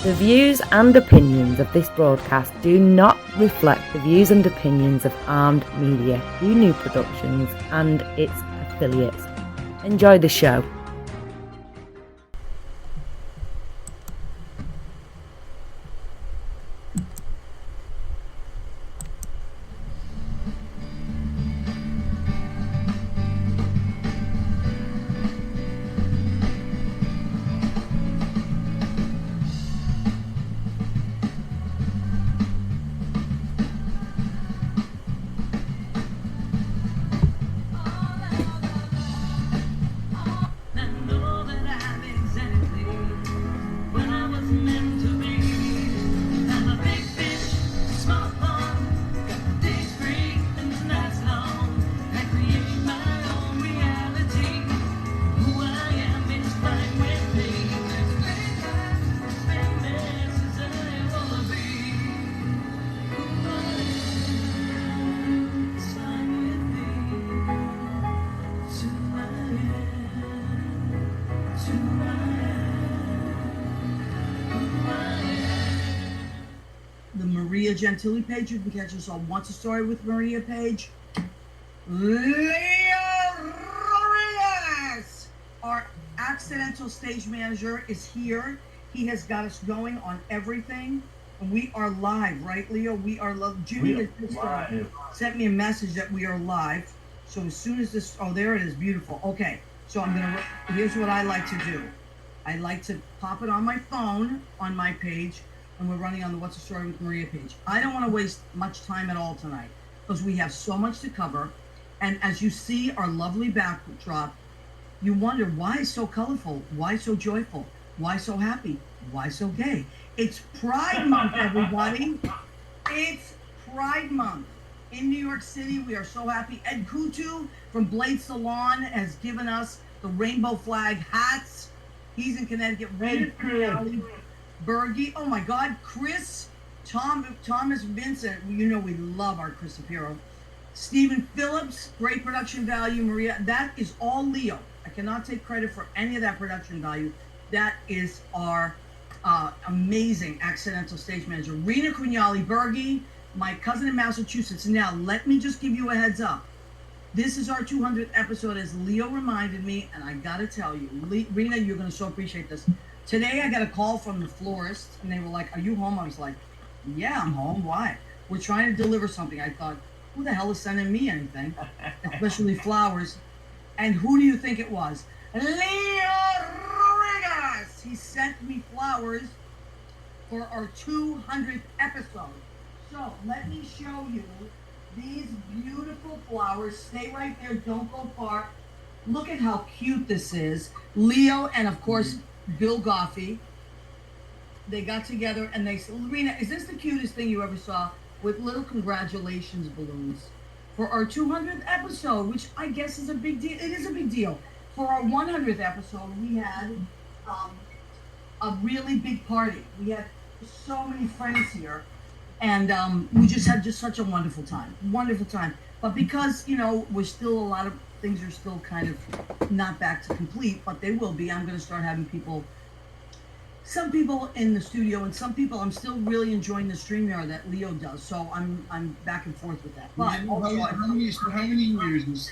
The views and opinions of this broadcast do not reflect the views and opinions of Armed Media, New Productions and its affiliates. Enjoy the show. Gentili page. You can catch us on What's a Story with Maria page. Leo Rodriguez, our accidental stage manager, is here. He has got us going on everything. And we are live, right, Leo? We are live. Jimmy has just sent me a message that we are live. So as soon as this, oh, there it is, beautiful. Okay, so here's what I like to do. I like to pop it on my phone, on my page, and we're running on the What's the Story with Maria page. I don't want to waste much time at all tonight because we have so much to cover. And as you see our lovely backdrop, you wonder why it's so colorful, why so joyful, why so happy, why so gay. It's Pride Month, everybody. It's Pride Month. In New York City, we are so happy. Ed Kutu from Blade Salon has given us the rainbow flag hats. He's in Connecticut. Bergie, oh my God, Chris, Thomas Vincent, you know we love our Chris Apiro. Stephen Phillips, great production value. Maria, that is all Leo. I cannot take credit for any of that production value. That is our amazing accidental stage manager. Rena Crugnali, Bergie, my cousin in Massachusetts. Now, let me just give you a heads up. This is our 200th episode, as Leo reminded me, and I gotta tell you, Rena, you're gonna so appreciate this. Today I got a call from the florist, and they were like, "Are you home?" I was like, "Yeah, I'm home. Why?" "We're trying to deliver something." I thought, who the hell is sending me anything, especially flowers? And who do you think it was? Leo Rodriguez! He sent me flowers for our 200th episode. So let me show you these beautiful flowers. Stay right there. Don't go far. Look at how cute this is. Leo and, of course, Bill Goffey, they got together and they said, "Rena, is this the cutest thing you ever saw?" With little congratulations balloons for our 200th episode, which I guess is a big deal. It is a big deal. For our 100th episode, we had a really big party. We had so many friends here, and we just had such a wonderful time. But because, we're still, a lot of things are still kind of not back to complete, but they will be. I'm going to start having some people in the studio, and some people, I'm still really enjoying the StreamYard that Leo does. So I'm back and forth with that. But how many years is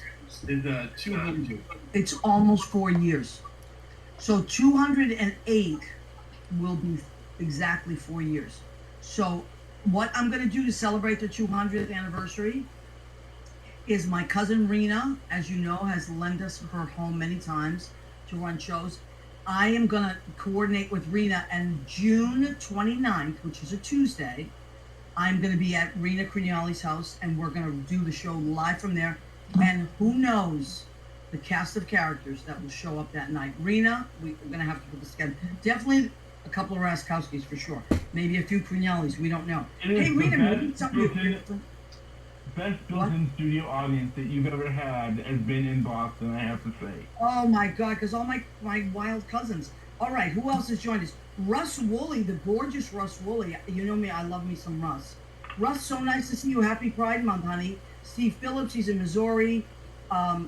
200? It's almost 4 years. So 208 will be exactly 4 years. So what I'm going to do to celebrate the 200th anniversary is my cousin Rena, as you know, has lent us her home many times to run shows. I am going to coordinate with Rena, and June 29th, which is a Tuesday, I'm going to be at Rena Crugnali's house, and we're going to do the show live from there. And who knows the cast of characters that will show up that night. Rena, we're going to have to put this together. Definitely a couple of Raskowskis for sure. Maybe a few Crugnalis, we don't know. Hey, Rena, maybe something best built-in studio audience that you've ever had has been in Boston, I have to say. Oh my God, because all my wild cousins. All right, who else has joined us? Russ Woolley, the gorgeous Russ Woolley. You know me, I love me some Russ. Russ, so nice to see you. Happy Pride Month, honey. Steve Phillips, he's in Missouri.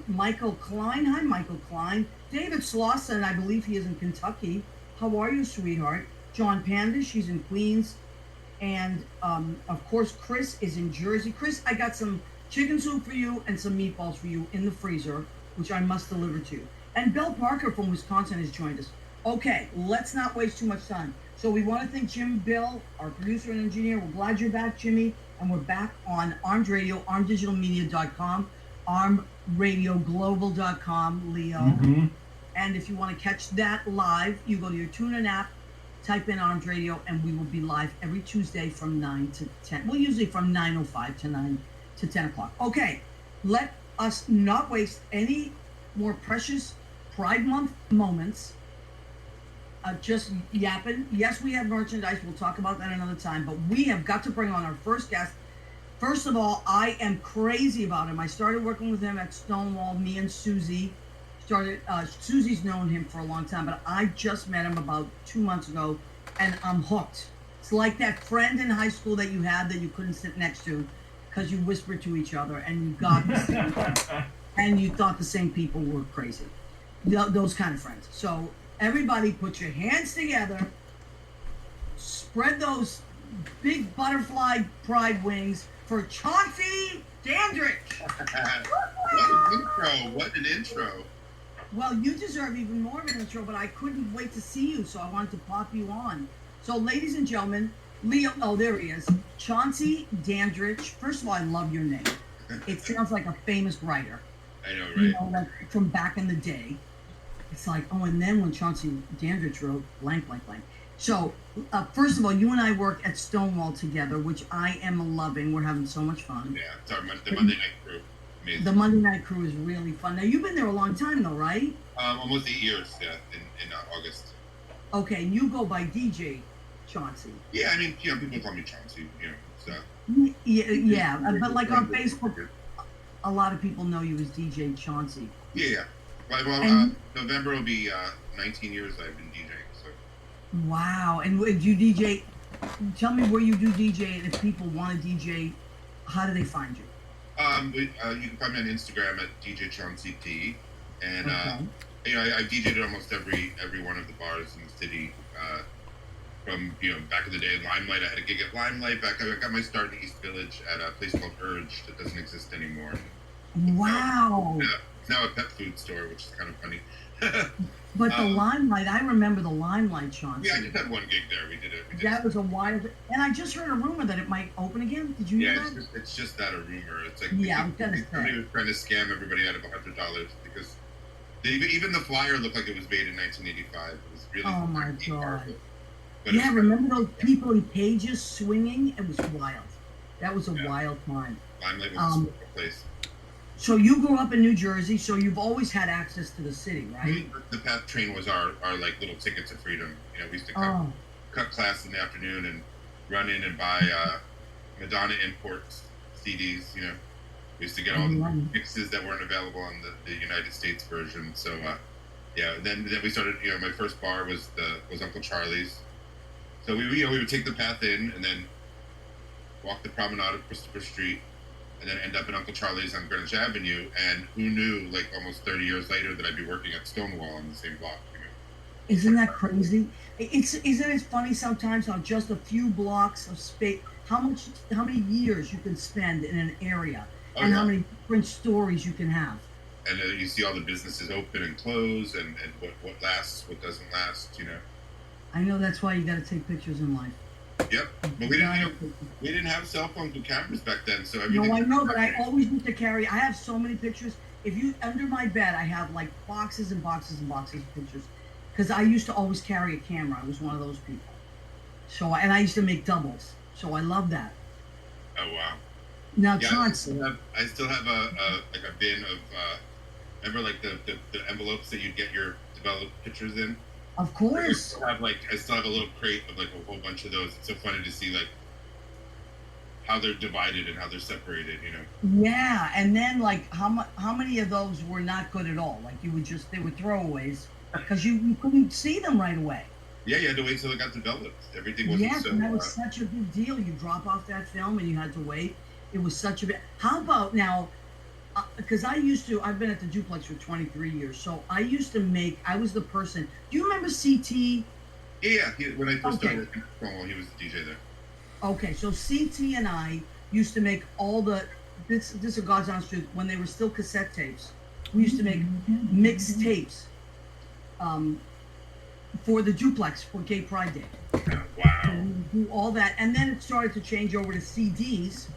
Michael Klein, hi Michael Klein. David Slauson, I believe he is in Kentucky. How are you, sweetheart? John Panda, she's in Queens. And of course, Chris is in Jersey. Chris, I got some chicken soup for you and some meatballs for you in the freezer, which I must deliver to you. And Bill Parker from Wisconsin has joined us. Okay, let's not waste too much time. So we want to thank Jim Bill, our producer and engineer. We're glad you're back, Jimmy. And we're back on Armed Radio, armdigitalmedia.com, armradioglobal.com, Leo. Mm-hmm. And if you want to catch that live, you go to your TuneIn app, type in Armed Radio, and we will be live every Tuesday from 9 to 10. Well, usually from 9:05 to 9 to 10 o'clock. Okay, let us not waste any more precious Pride Month moments. Just yapping. Yes, we have merchandise. We'll talk about that another time. But we have got to bring on our first guest. First of all, I am crazy about him. I started working with him at Stonewall. Me and Susie started. Susie's known him for a long time, but I just met him about 2 months ago, and I'm hooked. It's like that friend in high school that you had that you couldn't sit next to because you whispered to each other and you got the same and you thought the same people were crazy. Those kind of friends. So everybody put your hands together, spread those big butterfly pride wings for Chauncey Dandridge. What an intro. Well, you deserve even more of an intro, but I couldn't wait to see you, so I wanted to pop you on. So, ladies and gentlemen, Leo, oh, there he is. Chauncey Dandridge. First of all, I love your name. It sounds like a famous writer. I know, right? You know, like from back in the day. It's like, oh, and then when Chauncey Dandridge wrote blank, blank, blank. So, first of all, you and I work at Stonewall together, which I am loving. We're having so much fun. Yeah, it's the Monday Night Crew. Amazing. The Monday Night Crew is really fun. Now, you've been there a long time, though, right? Almost 8 years, yeah, in August. Okay, and you go by DJ Chauncey. Yeah, I mean, people call me Chauncey, so. Yeah, but like on Facebook, a lot of people know you as DJ Chauncey. Yeah. Well, November will be 19 years I've been DJing, so. Wow, and do you DJ, tell me where you do DJ, and if people want to DJ, how do they find you? You can find me on Instagram at DJ Chauncey T, and Okay. I've DJed at almost every one of the bars in the city. From back in the day, Limelight. I had a gig at Limelight. I got my start in East Village at a place called Urge that doesn't exist anymore. Wow. It's now a pet food store, which is kind of funny. But the Limelight, I remember the Limelight, Chauncey. Yeah, I did have one gig there. We did it. That was a wild, and I just heard a rumor that it might open again. Did you hear that? It's just that a rumor. It's like Yeah, I'm gonna somebody say. was trying to scam everybody out of $100 because even the flyer looked like it was made in 1985. It was really Oh my God. powerful. But Yeah, remember those people in cages swinging? It was wild. That was a wild time. Limelight was a special place. So you grew up in New Jersey, so you've always had access to the city, right? The PATH train was our like little ticket to freedom. We used to cut class in the afternoon and run in and buy Madonna imports CDs. We used to get all the mixes that weren't available on the United States version. So then we started. My first bar was Uncle Charlie's. So we would take the PATH in and then walk the promenade of Christopher Street, and then end up in Uncle Charlie's on Greenwich Avenue. And who knew, like almost 30 years later, that I'd be working at Stonewall on the same block. Isn't that crazy? Isn't it funny sometimes how just a few blocks of space, how many years you can spend in an area, and how many different stories you can have. And you see all the businesses open and close, and what lasts, what doesn't last. I know that's why you got to take pictures in life. Yep, but we didn't have cell phones with cameras back then, so everything. No, I know, but I always used to carry. I have so many pictures. Under my bed, I have like boxes and boxes and boxes of pictures, because I used to always carry a camera. I was one of those people. So, and I used to make doubles. So I love that. Oh wow. Now, Yeah, Chauncey. I still have a bin of remember like the envelopes that you'd get your developed pictures in. Of course. I still have a little crate of like a whole bunch of those. It's so funny to see like how they're divided and how they're separated. Yeah, and then like how many of those were not good at all? Like they were throwaways because you couldn't see them right away. Yeah, you had to wait till it got developed. Everything wasn't Yes, so. and that was such a big deal. You drop off that film and you had to wait. It was such a big. How about now? Because I've been at the Duplex for 23 years, so I was the person. Do you remember CT Yeah, when I first started Okay. working at Cornwall, he was the DJ there. Okay, so CT and I used to make all the this is God's honest truth. When they were still cassette tapes, we used to make mixed tapes for the duplex for Gay Pride Day. Yeah, So wow. we would do all that, and then it started to change over to CDs.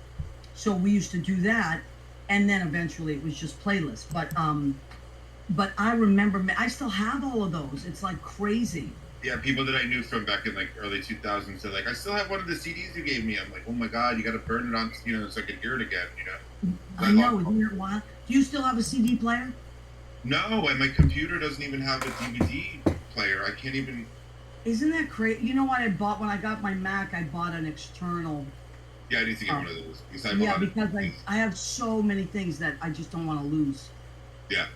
So we used to do that, and then eventually it was just playlists. But I remember I still have all of those. It's like crazy. Yeah, people that I knew from back in like early 2000s, they're like, I still have one of the CDs you gave me. I'm like, oh my God, you got to burn it on, so I can hear it again, I know, isn't it wild? Do you still have a CD player? No, and my computer doesn't even have a DVD player. I can't even. Isn't that crazy? You know what I bought when I got my Mac? I bought an external. Yeah, I need to get one of those. Because I have so many things that I just don't want to lose. Yeah.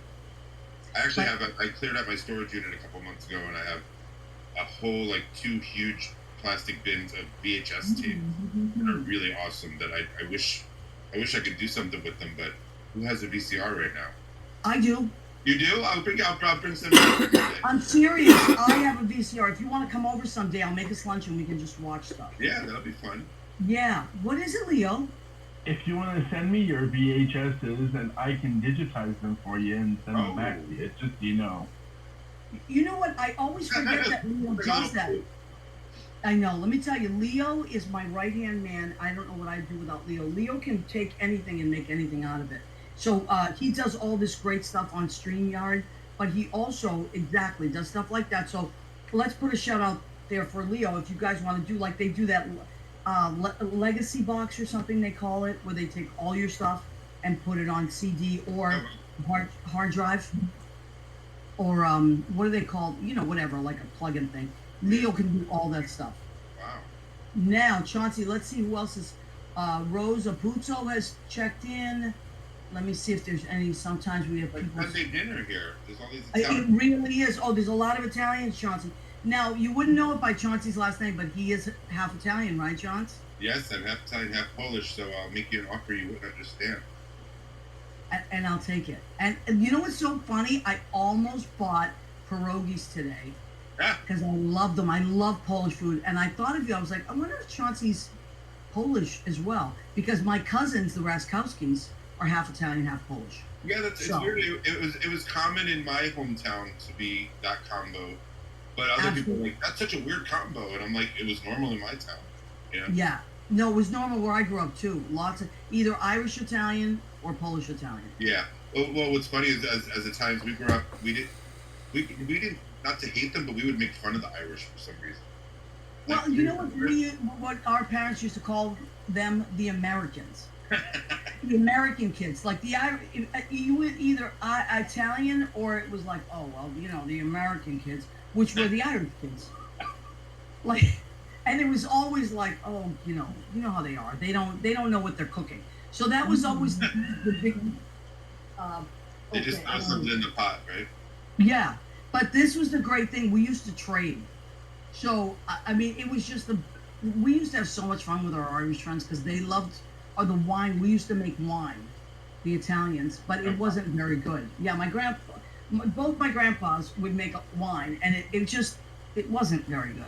I actually I cleared out my storage unit a couple months ago, and I have a whole, like, 2 huge plastic bins of VHS tapes that are really awesome that I wish I could do something with them, but who has a VCR right now? I do. You do? I'll bring some. I'm serious. I have a VCR. If you want to come over someday, I'll make us lunch and we can just watch stuff. Yeah, that'll be fun. Yeah. What is it, Leo? If you want to send me your VHSs, and I can digitize them for you and send them back to you, just so you know. You know what? I always forget that Leo does that. I know. Let me tell you, Leo is my right-hand man. I don't know what I'd do without Leo. Leo can take anything and make anything out of it. So he does all this great stuff on StreamYard, but he also does stuff like that. So let's put a shout out there for Leo if you guys want to do like they do that legacy box or something they call it, where they take all your stuff and put it on CD or hard drive. Or what do they call, whatever, like a plug-in thing. Leo can do all that stuff. Wow. Now, Chauncey, let's see who else is. Rosa Puzo has checked in. Let me see if there's any. Sometimes we have people. Sunday dinner here. There's all these It Italians. really is. Oh, there's a lot of Italians, Chauncey. Now, you wouldn't know it by Chauncey's last name, but he is half Italian, right, Chauncey? Yes, I'm half Italian, half Polish, so I'll make you an offer you wouldn't understand. And I'll take it. And you know what's so funny? I almost bought pierogies today because I love them. I love Polish food. And I thought of you. I was like, I wonder if Chauncey's Polish as well. Because my cousins, the Raskowskis, are half Italian, half Polish. Yeah, it's weird. It was common in my hometown to be that combo. But other people were like, that's such a weird combo. And I'm like, it was normal in my town. Yeah. No, it was normal where I grew up too. Lots of either Irish Italian or Polish Italian. Yeah. Well, what's funny is as Italians we grew up, we didn't not to hate them, but we would make fun of the Irish for some reason. Well, you know what our parents used to call them? The Americans. The American kids, like you were either Italian or it was like, oh well, the American kids, which were the Irish kids. Like, and it was always like, oh, you know how they are. They don't know what they're cooking. So that was always the big. They just throw something in the pot, right? Yeah, but this was the great thing. We used to trade. So I mean, it was just we used to have so much fun with our Irish friends because they loved the wine. We used to make wine, the Italians, but it wasn't very good. Yeah, both my grandpas would make wine, and it wasn't very good.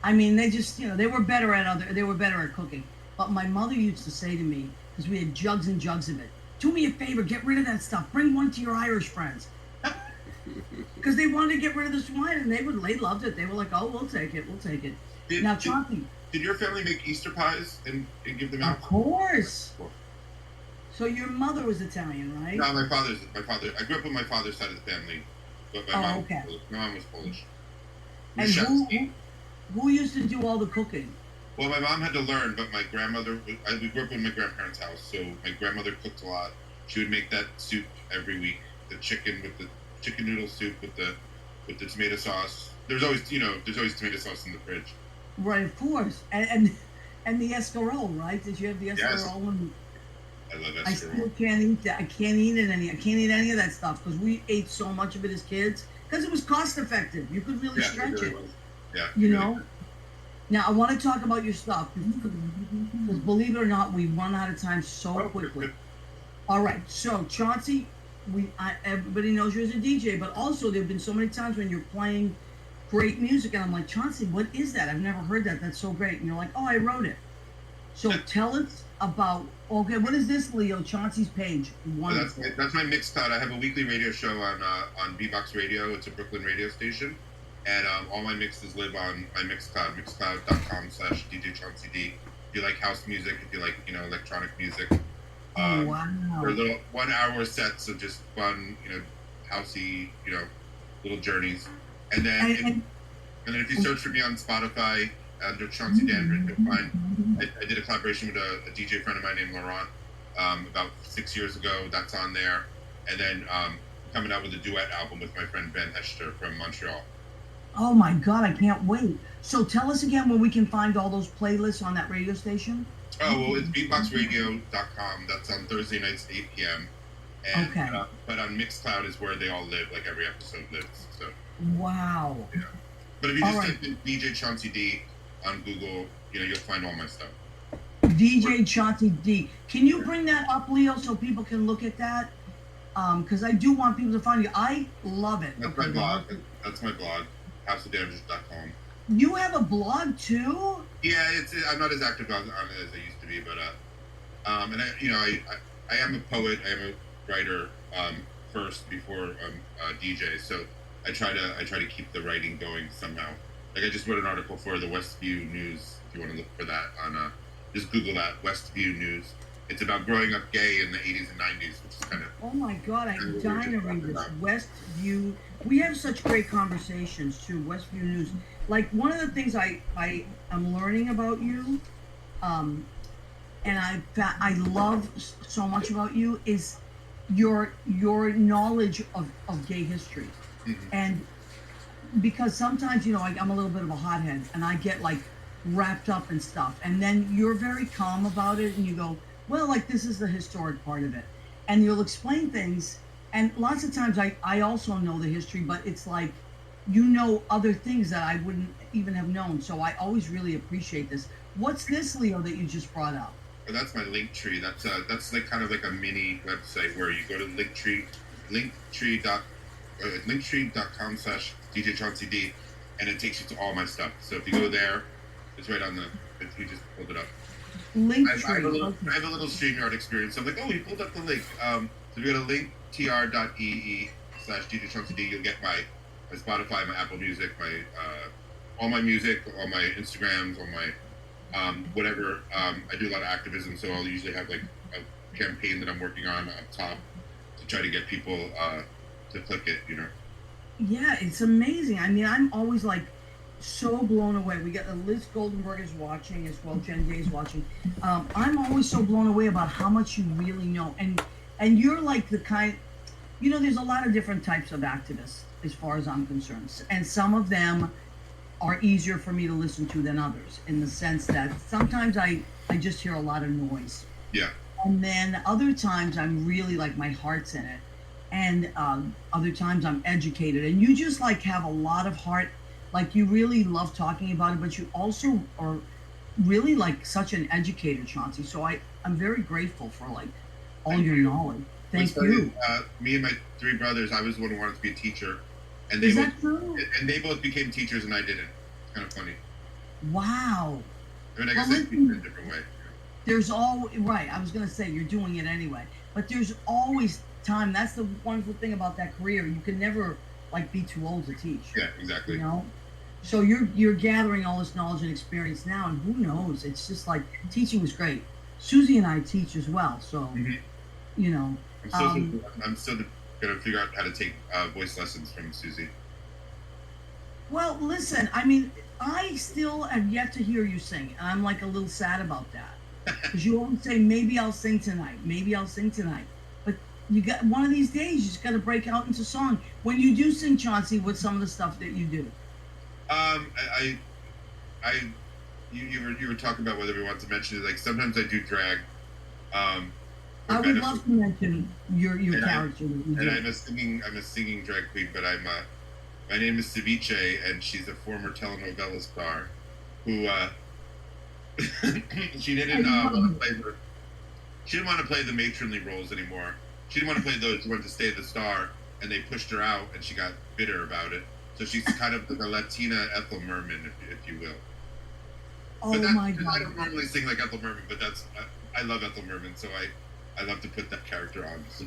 I mean, they just they were better at cooking. But my mother used to say to me, because we had jugs and jugs of it, do me a favor, get rid of that stuff. Bring one to your Irish friends. Because they wanted to get rid of this wine, and they loved it. They were like, oh, we'll take it. Now, Chauncey. Did your family make Easter pies and give them out? Of course. So your mother was Italian, right? No, my father. I grew up with my father's side of the family, but my mom was Polish. And who used to do all the cooking? Well, my mom had to learn, but my grandmother. We grew up in my grandparents' house, so my grandmother cooked a lot. She would make that soup every week. The chicken noodle soup with the tomato sauce. There's always tomato sauce in the fridge. Right, of course, and the escarole, right? Did you have the escarole? Yes. I love escarole. I still can't eat that. I can't eat any of that stuff because we ate so much of it as kids because it was cost effective. You could really stretch it. Yeah. You know. Now I want to talk about your stuff because believe it or not, we run out of time so quickly. All right, so Chauncey, everybody knows you as a DJ, but also there have been so many times when you're playing great music. And I'm like, Chauncey, what is that? I've never heard that. That's so great. And you're like, oh, I wrote it. So tell us about, okay, what is this, Leo? Chauncey's page. Wonderful. That's my Mixcloud. I have a weekly radio show on Bbox Radio. It's a Brooklyn radio station. And all my mixes live on my Mixcloud, mixcloud.com/DJ If you like house music, if you like, electronic music. Wow. They're little 1 hour sets of just fun, housey, little journeys. And then if you search for me on Spotify under Chauncey Dandridge, you'll find I did a collaboration with a DJ friend of mine named Laurent about 6 years ago. That's on there. And then coming out with a duet album with my friend Ben Hester from Montreal. Oh my God, I can't wait. So tell us again where we can find all those playlists on that radio station. Oh, well, it's beatboxradio.com. That's on Thursday nights, 8 p.m. And, okay. But on Mixcloud is where they all live, like every episode lives. So. Wow. Yeah. But if you just type in DJ Chauncey D on Google, you'll find all my stuff. DJ Chauncey D. Can you bring that up, Leo, so people can look at that? Because I do want people to find you. I love it. That's my blog. That's my blog, houseofdandridge.com. You have a blog too? Yeah, I'm not as active on it as I used to be, but and I am a poet. I am a writer first before a DJ. So I try to keep the writing going somehow. Like I just wrote an article for the Westview News. If you want to look for that on just Google that, Westview News. It's about growing up gay in the 80s and 90s, which is kind of. Oh my God, I'm dying to read this. Westview. We have such great conversations too. Westview News. Like one of the things I am learning about you, and I love so much about you is your knowledge of gay history, and because sometimes I'm a little bit of a hothead and I get like wrapped up in stuff, and then you're very calm about it and you go, well, like this is the historic part of it, and you'll explain things, and lots of times I also know the history, but it's like other things that I wouldn't even have known. So I always really appreciate this. What's this, Leo, that you just brought up? Well, that's my Linktree. That's like kind of like a mini website where you go to linktree.com/DJ Chauncey D, and it takes you to all my stuff. So if you go there, it's right on if you just pulled it up. Linktree. I have a little StreamYard experience. So I'm like, oh, you pulled up the link. So if you go to linktr.ee/DJ Chauncey D, you'll get my Spotify, my Apple Music, my all my music, all my Instagrams, all my whatever. I do a lot of activism, so I'll usually have like a campaign that I'm working on up top to try to get people to click it. Yeah, it's amazing. I mean, I'm always like so blown away. We got Liz Goldenberg is watching as well. Jen Day is watching. I'm always so blown away about how much you really know, and you're like the kind. There's a lot of different types of activists as far as I'm concerned, and some of them are easier for me to listen to than others, in the sense that sometimes I just hear a lot of noise. Yeah. And then other times I'm really like my heart's in it, and other times I'm educated, and you just like have a lot of heart, like you really love talking about it, but you also are really like such an educator, Chauncey. So I'm very grateful for like all your knowledge. Thank you. Me and my three brothers, I was the one who wanted to be a teacher. And Is that true? And they both became teachers and I didn't. It's kind of funny. Wow. I mean, I guess I teach in a different way. There's right. I was going to say you're doing it anyway. But there's always time. That's the wonderful thing about that career. You can never like be too old to teach. Yeah, exactly. So you're gathering all this knowledge and experience now, and who knows? It's just like teaching was great. Susie and I teach as well, so I'm still gonna figure out how to take voice lessons from Susie. Well, listen, I mean, I still have yet to hear you sing, and I'm like a little sad about that, because you always say maybe I'll sing tonight, but you got one of these days you just got to break out into song. When you do sing, Chauncey, what's some of the stuff that you do? You were talking about whether we want to mention it. Like sometimes I do drag. I would love to mention your character. And I'm a singing drag queen, but my name is Ceviche, and she's a former telenovela star who she didn't want to play the matronly roles anymore. She didn't want to play those. She wanted to stay the star, and they pushed her out, and she got bitter about it. So she's kind of like a Latina Ethel Merman, if you will. Oh my God! I don't normally sing like Ethel Merman, but I love Ethel Merman, so I love to put that character on. So.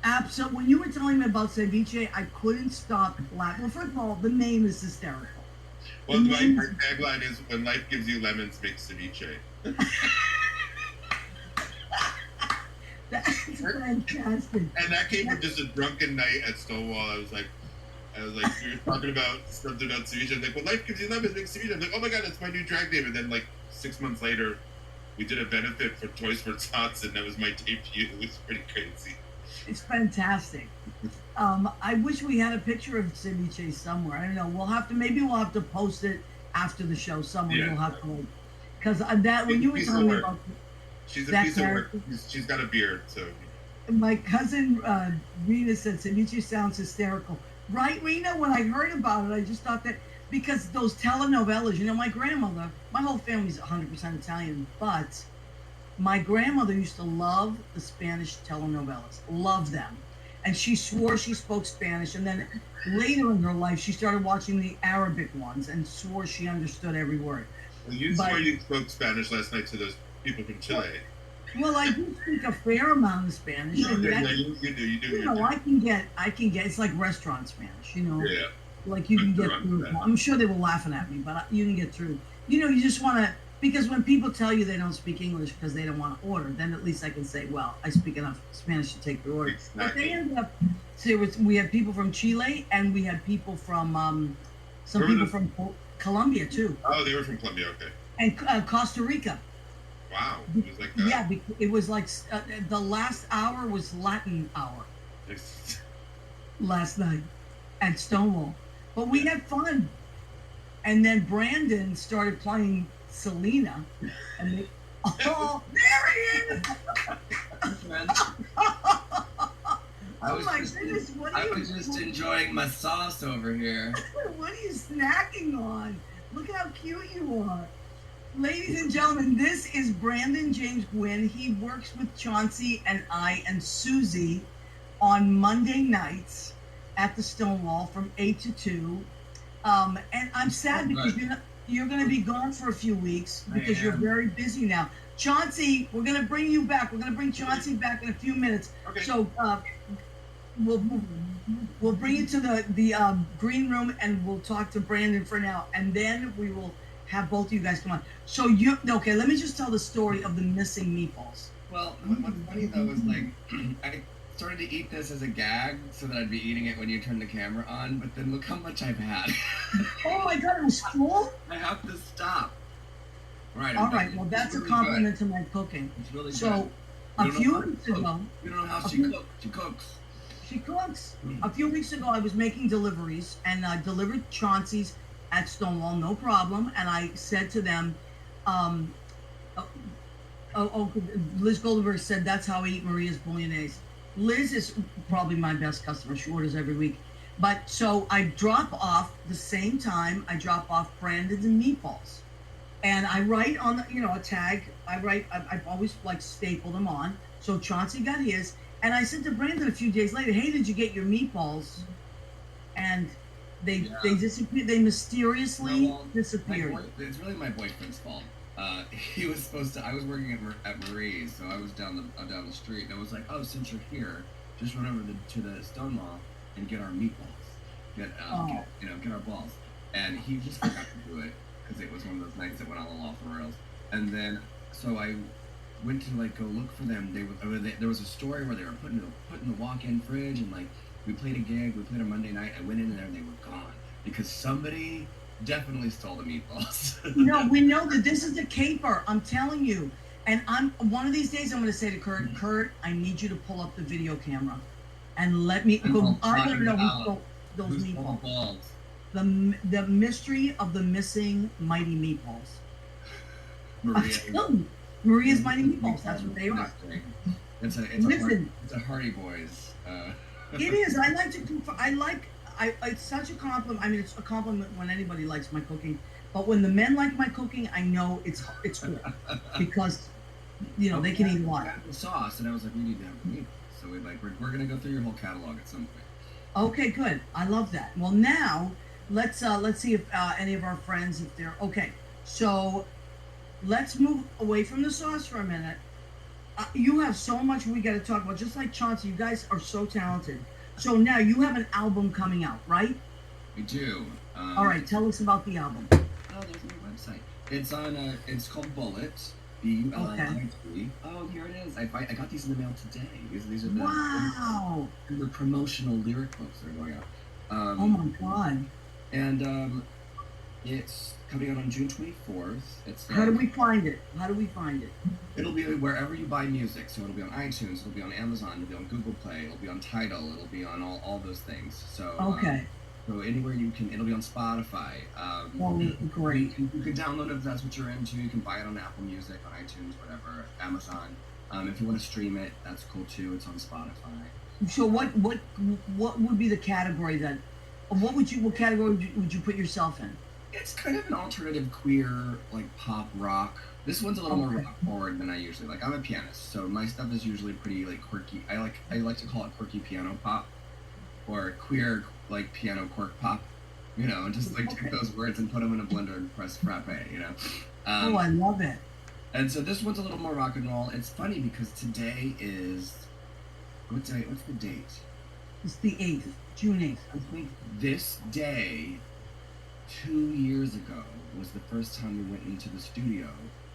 Absolutely. When you were telling me about ceviche, I couldn't stop laughing. Well, first of all, the name is hysterical. Well, my tagline is "When life gives you lemons, make ceviche." That's fantastic. And that came from just a drunken night at Stonewall. I was like, we were talking about something about ceviche. I was like, "When life gives you lemons, make ceviche." I'm like, "Oh my God, that's my new drag name." And then like 6 months later, we did a benefit for Toys for Tots, and that was my debut. It was pretty crazy. It's fantastic. I wish we had a picture of ceviche somewhere. I don't know. Maybe we'll have to post it after the show somewhere. Yeah. We'll have to, because when you were telling me about she's a that piece character, of work. She's got a beard, so. My cousin Rena said ceviche sounds hysterical. Right, Rena? When I heard about it, I just thought that because those telenovelas, my grandmother, my whole family's 100% Italian, but my grandmother used to love the Spanish telenovelas, love them. And she swore she spoke Spanish. And then later in her life, she started watching the Arabic ones and swore she understood every word. Well, you swore you spoke Spanish last night to those people from Chile. Well, I do speak a fair amount of Spanish. You do. I can get, it's like restaurant Spanish, Yeah. Like you can get through. I'm sure they were laughing at me, but you can get through. You just want to, because when people tell you they don't speak English because they don't want to order, then at least I can say, well, I speak enough Spanish to take the order. Exactly. But they ended up, we had people from Chile and we had people from, from Colombia too. Oh, they were from Colombia, okay. And Costa Rica. Wow. It was like that. Yeah, it was like the last hour was Latin hour last night at Stonewall. But we had fun. And then Brandon started playing Selena. And oh, there he is! My goodness, I was just enjoying my sauce over here. What are you snacking on? Look how cute you are. Ladies and gentlemen, this is Brandon James Gwinn. He works with Chauncey and I and Susie on Monday nights at the Stonewall from 8 to 2. And I'm sad because you're going to be gone for a few weeks because you're very busy now. Chauncey, we're going to bring you back. We're going to bring Chauncey back in a few minutes. Okay. So we'll bring you to the green room and we'll talk to Brandon for now. And then we will have both of you guys come on. So let me just tell the story of the missing meatballs. Well, what's funny though is like, I started to eat this as a gag so that I'd be eating it when you turn the camera on, but then look how much I've had. Oh my God, it was full? I have to stop. Right. All right, well that's really a compliment to my cooking. It's really so good. A few weeks ago. You don't know how she cooks. She cooks. She cooks. A few weeks ago I was making deliveries and I delivered Chauncey's at Stonewall, no problem. And I said to them, Liz Goldenberg said, that's how I eat Maria's bolognese. Liz is probably my best customer. She orders every week. But so I drop off the same time I drop off Brandon's and meatballs. And I write on the, a tag. I've always staple them on. So Chauncey got his. And I said to Brandon a few days later, hey, did you get your meatballs? And they disappeared. They mysteriously disappeared. It's really my boyfriend's fault. He was supposed to. I was working at Marie's, so I was down the street, and I was like, "Oh, since you're here, just run over to the Stonewall and get our meatballs, get our balls." And he just forgot to do it because it was one of those nights that went all off the rails. And then, so I went to go look for them. There was a story where they were put in the walk-in fridge, and we played a gig. We played a Monday night. I went in there and they were gone because somebody definitely stole the meatballs. No, we know that this is a caper. I'm telling you. And one of these days I'm going to say to Kurt, I need you to pull up the video camera and let me. I want to know who stole those meatballs. The mystery of the missing mighty meatballs. Maria's mighty meatballs. That's what they are. It's a Hardy Boys. It is. I like to. It's such a compliment. I mean, it's a compliment when anybody likes my cooking, but when the men like my cooking, I know it's cool because they can eat a lot. I had the sauce, and I was like, we need to have the meatballs. So we're gonna go through your whole catalog at some point. Okay, good. I love that. Well, now let's see if any of our friends, if they're okay. So let's move away from the sauce for a minute. You have so much we got to talk about. Just like Chauncey, you guys are so talented. So now you have an album coming out, right? We do. All right, tell us about the album. Oh, there's my website. It's on. It's called Bullet. Bullit. Oh, here it is. I got these in the mail today. These are the Wow. The promotional lyric books that are going out. Oh my God. And it's coming out on June 24th. It's How do we find it? How do we find it? It'll be wherever you buy music. So it'll be on iTunes. It'll be on Amazon. It'll be on Google Play. It'll be on Tidal. It'll be on all those things. So Okay. So anywhere you can, it'll be on Spotify. Great. You can download it if that's what you're into. You can buy it on Apple Music, on iTunes, whatever, Amazon. If you want to stream it, that's cool too. It's on Spotify. So what would be the category that? What category would you put yourself in? It's kind of an alternative queer, like pop rock. This one's a little more rock forward than I usually like. I'm a pianist, so my stuff is usually pretty like quirky. I like to call it quirky piano pop, or queer like piano quirk pop. You know, and just like take those words and put them in a blender and press frappe. You know. Oh, I love it. And so this one's a little more rock and roll. It's funny because today is what's the date? It's the 8th, June 8th. I think this day 2 years ago was the first time we went into the studio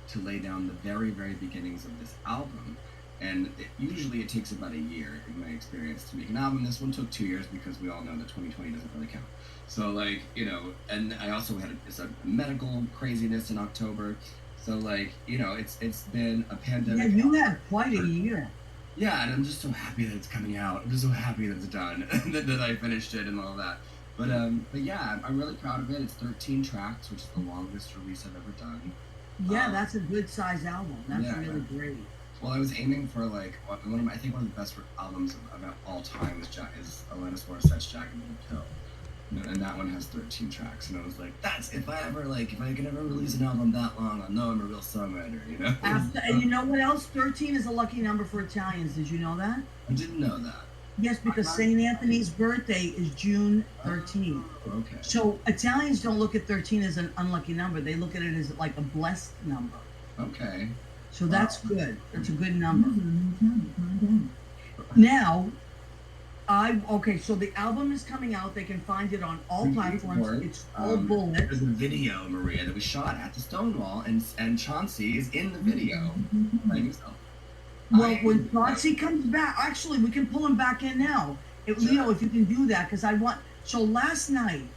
to lay down the very, very beginnings of this album. And usually it takes about a year, in my experience, to make an album. This one took 2 years because we all know that 2020 doesn't really count. So, like, you know, and I also had a medical craziness in October. So, like, you know, it's been a pandemic. Yeah, you had quite a year. Yeah, and I'm just so happy that it's coming out. I'm just so happy that it's done, and that I finished it and all that. But yeah, I'm really proud of it. It's 13 tracks, which is the longest release I've ever done. Yeah, that's a good size album. That's really great. Well, I was aiming for like I think one of the best albums of all time is Alanis Morissette's Jagged Little Pill, and that one has 13 tracks. And I was like, if I can ever release an album that long, I'll know I'm a real songwriter, you know. And you know what else? 13 is a lucky number for Italians. Did you know that? I didn't know that. Yes, because St. Anthony's birthday is June 13th. Okay. So Italians don't look at 13 as an unlucky number. They look at it as like a blessed number. Okay. So that's good. That's a good number. Now, so the album is coming out. They can find it on all platforms. It's called Bullet. There's a video, Maria, that we shot at the Stonewall, and Chauncey is in the video playing himself. Well, when Chauncey comes back, actually, we can pull him back in now. Leo, if you can do that, because I want. So last night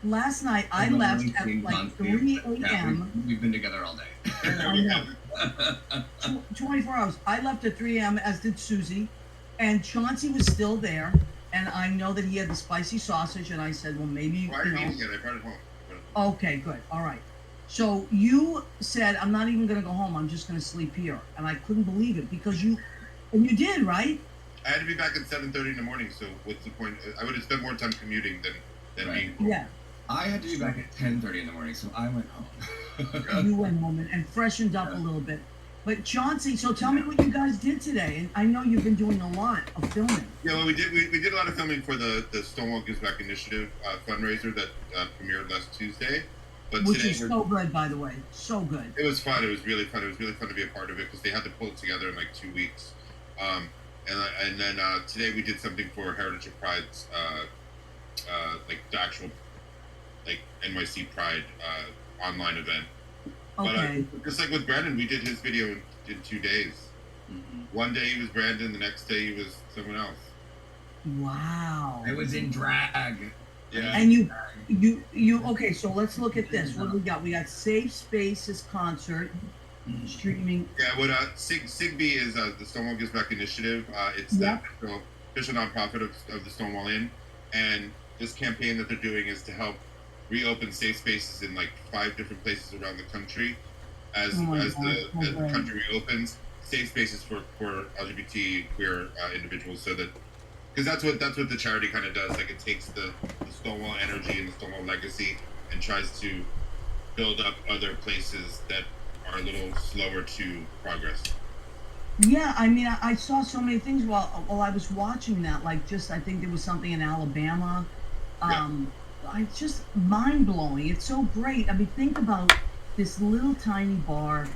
I left at like 3 a.m. We've been together all day. I know. 24 hours. I left at 3 a.m. as did Susie, and Chauncey was still there. And I know that he had the spicy sausage, and I said, well, maybe. Why are you eating it? I brought it home. Okay, good. All right. So you said, I'm not even going to go home. I'm just going to sleep here. And I couldn't believe it because you did, right? I had to be back at 7:30 in the morning, so what's the point? I would have spent more time commuting than being home. Yeah. I had to be back at 10:30 in the morning, so I went home. You went home and freshened up a little bit. But Chauncey, so tell me what you guys did today. And I know you've been doing a lot of filming. Yeah, well, we did a lot of filming for the Stonewall Gives Back Initiative fundraiser that premiered last Tuesday. But Which today is so good, by the way. So good. It was fun. It was really fun. It was really fun to be a part of it because they had to pull it together in like 2 weeks. And then today we did something for Heritage of Pride's like the actual like NYC Pride online event. Okay. But just like with Brandon, we did his video in 2 days. Mm-hmm. One day he was Brandon, the next day he was someone else. Wow. I was in drag. Yeah. And you okay, so let's look at this. What do we got? We got Safe Spaces concert streaming. Yeah, what SIGB is the Stonewall Gives Back Initiative. It's the official nonprofit of the Stonewall Inn, and this campaign that they're doing is to help reopen safe spaces in like 5 different places around the country as the country reopens. Safe spaces for LGBT queer individuals, so that because that's what the charity kind of does. Like it takes the Stonewall energy and the Stonewall legacy and tries to build up other places that are a little slower to progress. Yeah, I mean, I saw so many things while I was watching that. Like, just I think there was something in Alabama. Yeah. I just mind blowing. It's so great. I mean, think about this little tiny bar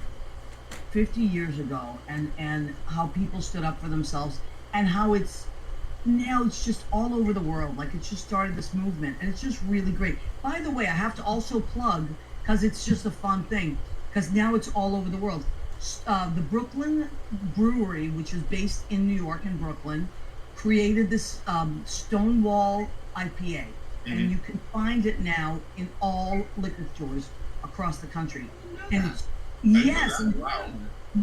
50 years ago, and how people stood up for themselves, and how it's just all over the world. Like, it's just started this movement, and it's just really great. By the way, I have to also plug, because it's just a fun thing, because now it's all over the world. The Brooklyn Brewery, which is based in New York and Brooklyn, created this Stonewall IPA, and you can find it now in all liquor stores across the country. And it's yes, and, Wow.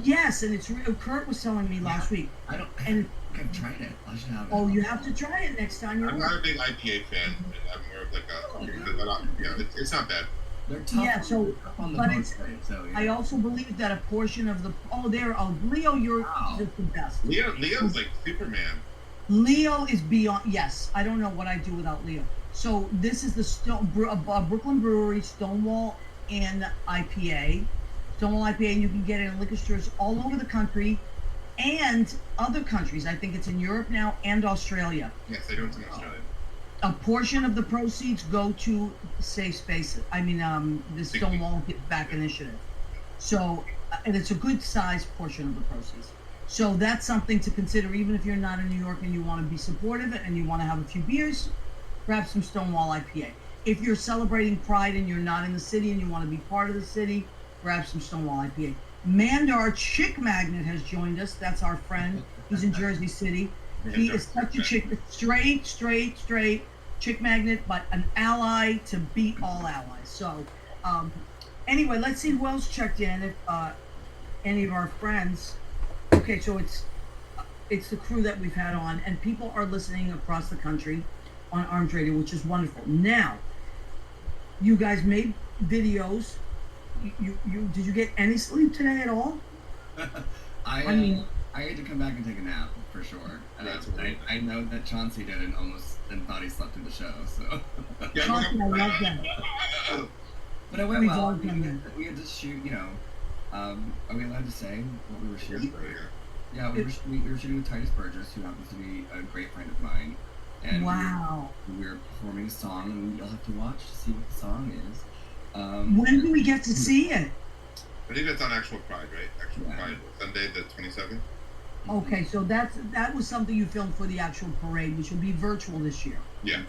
yes, and it's Kurt was telling me last week. I don't. And I've tried it. I should have it. oh, you have to try it next time you're I'm not a big IPA fan. I'm more of like it's not bad. They're tough. Yeah, so, they're tough on the but boat it's, side, so, yeah. I also believe that a portion of the, Leo, you're Wow. just the best. Leo's like Superman. Leo is beyond, yes, I don't know what I'd do without Leo. So this is the Brooklyn Brewery Stonewall and IPA. Stonewall IPA, and you can get it in liquor stores all over the country and other countries. I think it's in Europe now and Australia. Yes, I do it in Australia. A portion of the proceeds go to Safe Spaces. I mean, the Stonewall Get Back Initiative. So, and it's a good sized portion of the proceeds. So that's something to consider, even if you're not in New York and you want to be supportive and you want to have a few beers, grab some Stonewall IPA. If you're celebrating Pride and you're not in the city and you want to be part of the city, grab some Stonewall IPA. Mandar Chick Magnet has joined us. That's our friend. He's in Jersey City. He is such a chick, straight chick magnet, but an ally to beat all allies. So, anyway, let's see who else checked in. If any of our friends. Okay, so it's the crew that we've had on, and people are listening across the country on Arms Radio, which is wonderful. Now, you guys made videos. You did you get any sleep today at all? I mean, I had to come back and take a nap for sure. I know that Chauncey didn't and thought he slept through the show. So Chauncey, I love that. But it went well. We had to shoot. Are we allowed to say what we were shooting? Yeah, we were shooting with Titus Burgess, who happens to be a great friend of mine. And wow. We were performing a song, and you'll have to watch to see what the song is. When do we get to see it? I think that's on Actual Pride, right? Actual Pride, Sunday the 27th. Okay, so that was something you filmed for the actual parade, which will be virtual this year. Yeah.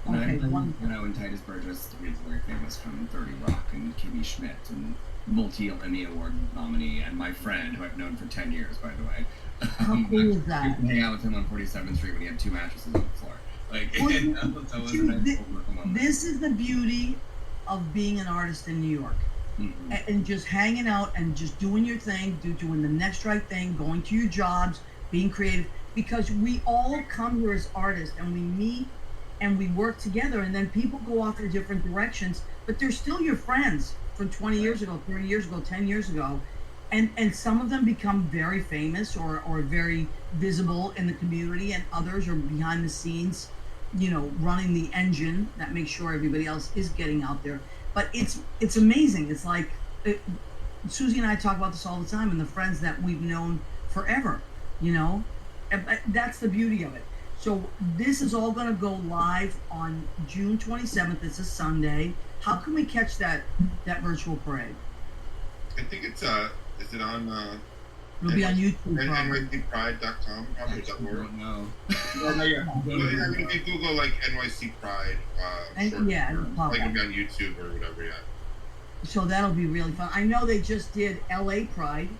Okay, and Titus Burgess is very famous from 30 Rock and Kimmy Schmidt and multi-Emmy Award nominee, and my friend, who I've known for 10 years, by the way. How cool is that? You can hang out with him on 47th Street when he had 2 mattresses on the floor. This is the beauty of being an artist in New York. Mm-hmm. And just hanging out and just doing your thing, doing the next right thing, going to your jobs, being creative, because we all come here as artists and we meet and we work together, and then people go off in different directions, but they're still your friends from 20 years ago, 30 years ago, 10 years ago. And some of them become very famous or very visible in the community, and others are behind the scenes, running the engine that makes sure everybody else is getting out there. But it's amazing. It's like Susie and I talk about this all the time, and the friends that we've known forever, And that's the beauty of it. So this is all going to go live on June 27th. It's a Sunday. How can we catch that virtual parade? I think it's is it on it'll be on YouTube. NYCPride.com probably. I don't know. If you Google like NYC Pride, it'll pop like up. it'll be on YouTube or whatever. Yeah. So that'll be really fun. I know they just did LA Pride,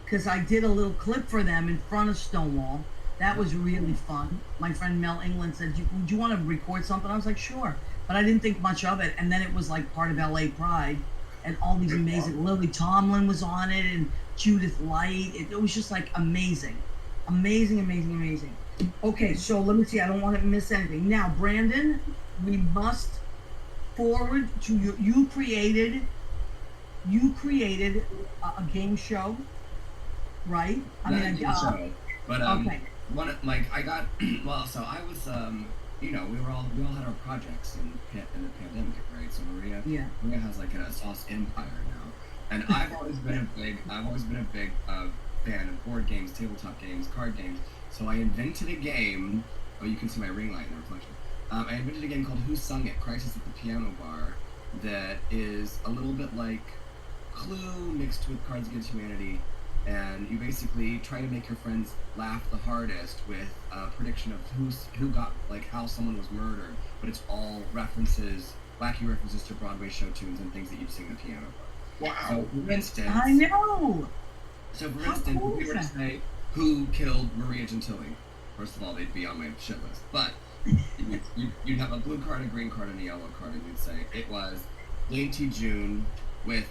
because I did a little clip for them in front of Stonewall. That was really fun. My friend Mel England said, "Would you want to record something?" I was like, "Sure," but I didn't think much of it. And then it was like part of LA Pride, and all these amazing. Lily Tomlin was on it, and Judith Light. It was just like amazing. Okay, so let me see. I don't want to miss anything. Now, Brandon, we must forward to you. You created a game show, right? Show. But okay. I got so I was we all had our projects in the pandemic, right? So Maria has like a sauce empire now, and I've always been a big fan of board games, tabletop games, card games. So I invented a game. Oh, you can see my ring light in the reflection. I invented a game called Who Sung It? Crisis at the Piano Bar that is a little bit like Clue mixed with Cards Against Humanity, and you basically try to make your friends laugh the hardest with a prediction of who got, like, how someone was murdered, but it's all references, wacky references to Broadway show tunes and things that you'd sing at the piano bar. Wow. So for instance, I know. So for How instance, cool if you were to is that? say who killed Maria Gentili, first of all, they'd be on my shit list. But you'd have a blue card, a green card, and a yellow card, and you'd say it was Lady June with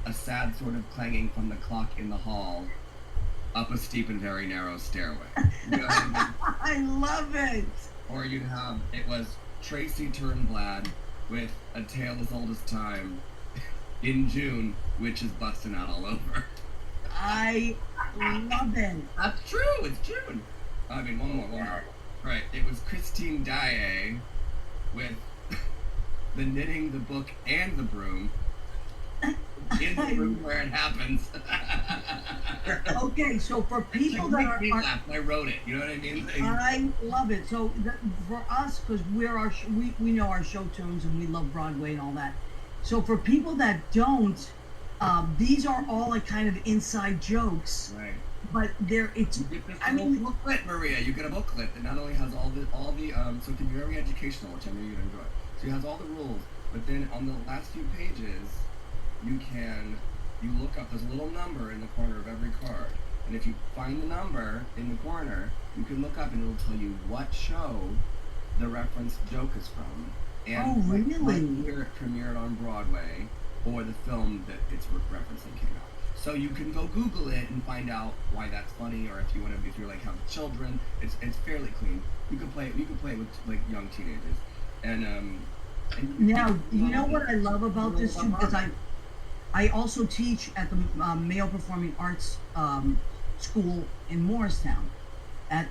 a sad sort of clanging from the clock in the hall up a steep and very narrow stairway. You know what I mean? I love it. Or you'd have, it was Tracy Turnblad with a tale as old as time in June, which is busting out all over. I love it. That's true, it's June. I mean, one more. Right, it was Christine Daae with the knitting, the book, and the broom in the room where it happens. Okay, so for people that Make me are, laugh. I wrote it. You know what I mean? I love it. So for us, because we know our show tunes and we love Broadway and all that. So for people that don't, these are all like kind of inside jokes. Right. But it's. You get this I little mean, booklet, Maria. You get a booklet that not only has all the so it can be very educational, which I know you'd enjoy. So it has all the rules, but then on the last few pages, you look up. There's a little number in the corner of every card, and if you find the number in the corner, you can look up and it'll tell you what show the reference joke is from, and what year it premiered on Broadway, or the film that it's referencing came out. So you can go Google it and find out why that's funny, or if you're like have children, it's fairly clean. You can play it with like young teenagers, and now you know what I love about this too, because I also teach at the Male Performing Arts School in Morristown at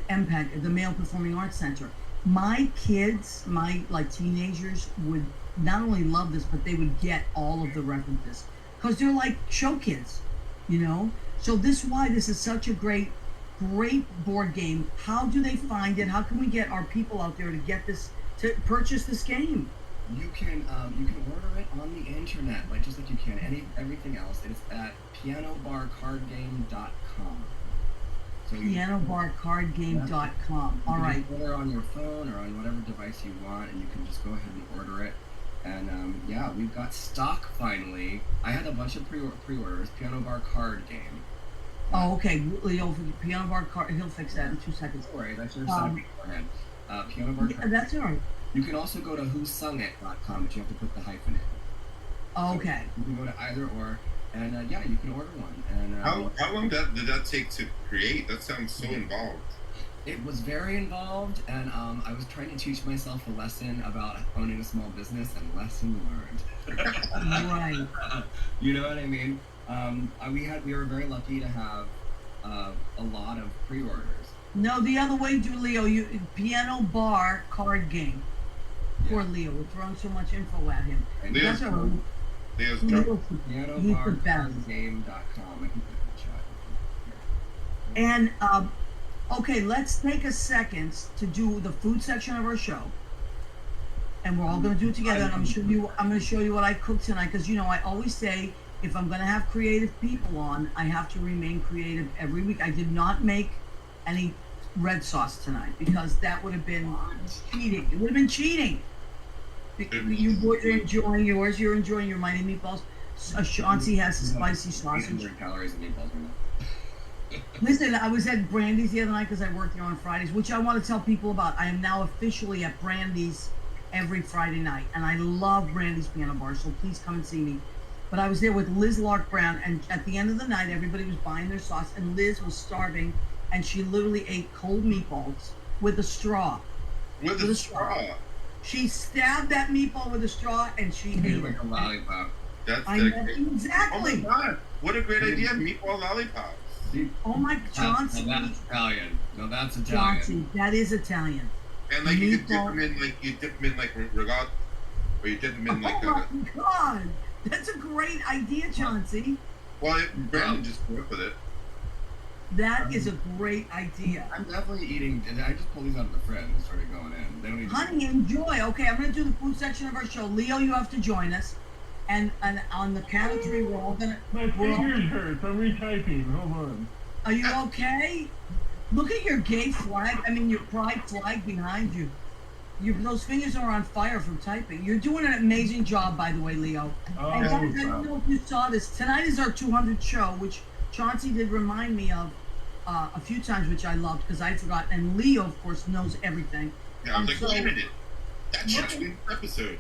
MPEC, the Male Performing Arts Center. My kids, my like teenagers, would not only love this, but they would get all of the references. Because they're like show kids, you know? So this is why this is such a great board game. How do they find it? How can we get our people out there to get this, to purchase this game? you can order it on the internet, like just like you can everything else. It's at pianobarcardgame.com. So pianobarcardgame.com. All right. Order on your phone or on whatever device you want, and you can just go ahead and order it. And yeah, we've got stock finally. I had a bunch of pre-orders. Piano Bar Card Game. Oh, okay. Leo, for the Piano Bar Card, he'll fix that in 2 seconds. Don't worry, that's your second beforehand. Piano Bar Card. That's all right. You can also go to whosungit.com, but you have to put the hyphen in. Okay. So you can go to either or, and yeah, you can order one. And how long did that take to create? That sounds so involved. It was very involved, and I was trying to teach myself a lesson about owning a small business, and lesson learned. Right. You know what I mean? We were very lucky to have a lot of pre-orders. No, the other way, Leo. Piano Bar Card Game. Poor Leo. We're throwing so much info at him. Leo's That's all right. Leo's pianobarcardgame.com. I can put it in the chat. And okay, let's take a second to do the food section of our show, and we're all going to do it together. And I'm going to show you what I cooked tonight, because you know I always say if I'm going to have creative people on, I have to remain creative every week. I did not make any red sauce tonight because that would have been cheating. It would have been cheating. You boys are enjoying yours. You're enjoying your mighty meatballs. Chauncey has the spicy sausage. 800 calories of meatballs right now. Listen, I was at Brandy's the other night because I work there on Fridays, which I want to tell people about. I am now officially at Brandy's every Friday night, and I love Brandy's Piano Bar, so please come and see me. But I was there with Liz Lark Brown, and at the end of the night, everybody was buying their sauce, and Liz was starving, and she literally ate cold meatballs with a straw. With a straw? She stabbed that meatball with a straw, and she ate it. Like a lollipop. That's exactly. Oh my God! What a great idea! Meatball lollipops. Oh my, Chauncey. No, that's Italian. No, that's Italian. Chauncey, that is Italian. And like you could dip them in like regatta, or you dip them in like. Oh my God, that's a great idea, Chauncey. Well, Brandon just grew up with it. That is a great idea. I'm definitely eating. I just pulled these out of the fridge and started going in. They don't need Honey, enjoy. Okay, I'm going to do the food section of our show. Leo, you have to join us. And on the count of three, we're all going to... My fingers hurt. I'm retyping. Hold on. Are you okay? Look at your gay flag. I mean, your pride flag behind you. Those fingers are on fire from typing. You're doing an amazing job, by the way, Leo. Oh, And guys, I don't know if you saw this. Tonight is our 200th show, which Chauncey did remind me of a few times, which I loved because I forgot. And Leo, of course, knows everything. Yeah, I was like, so, wait a minute. That's your 20th episode.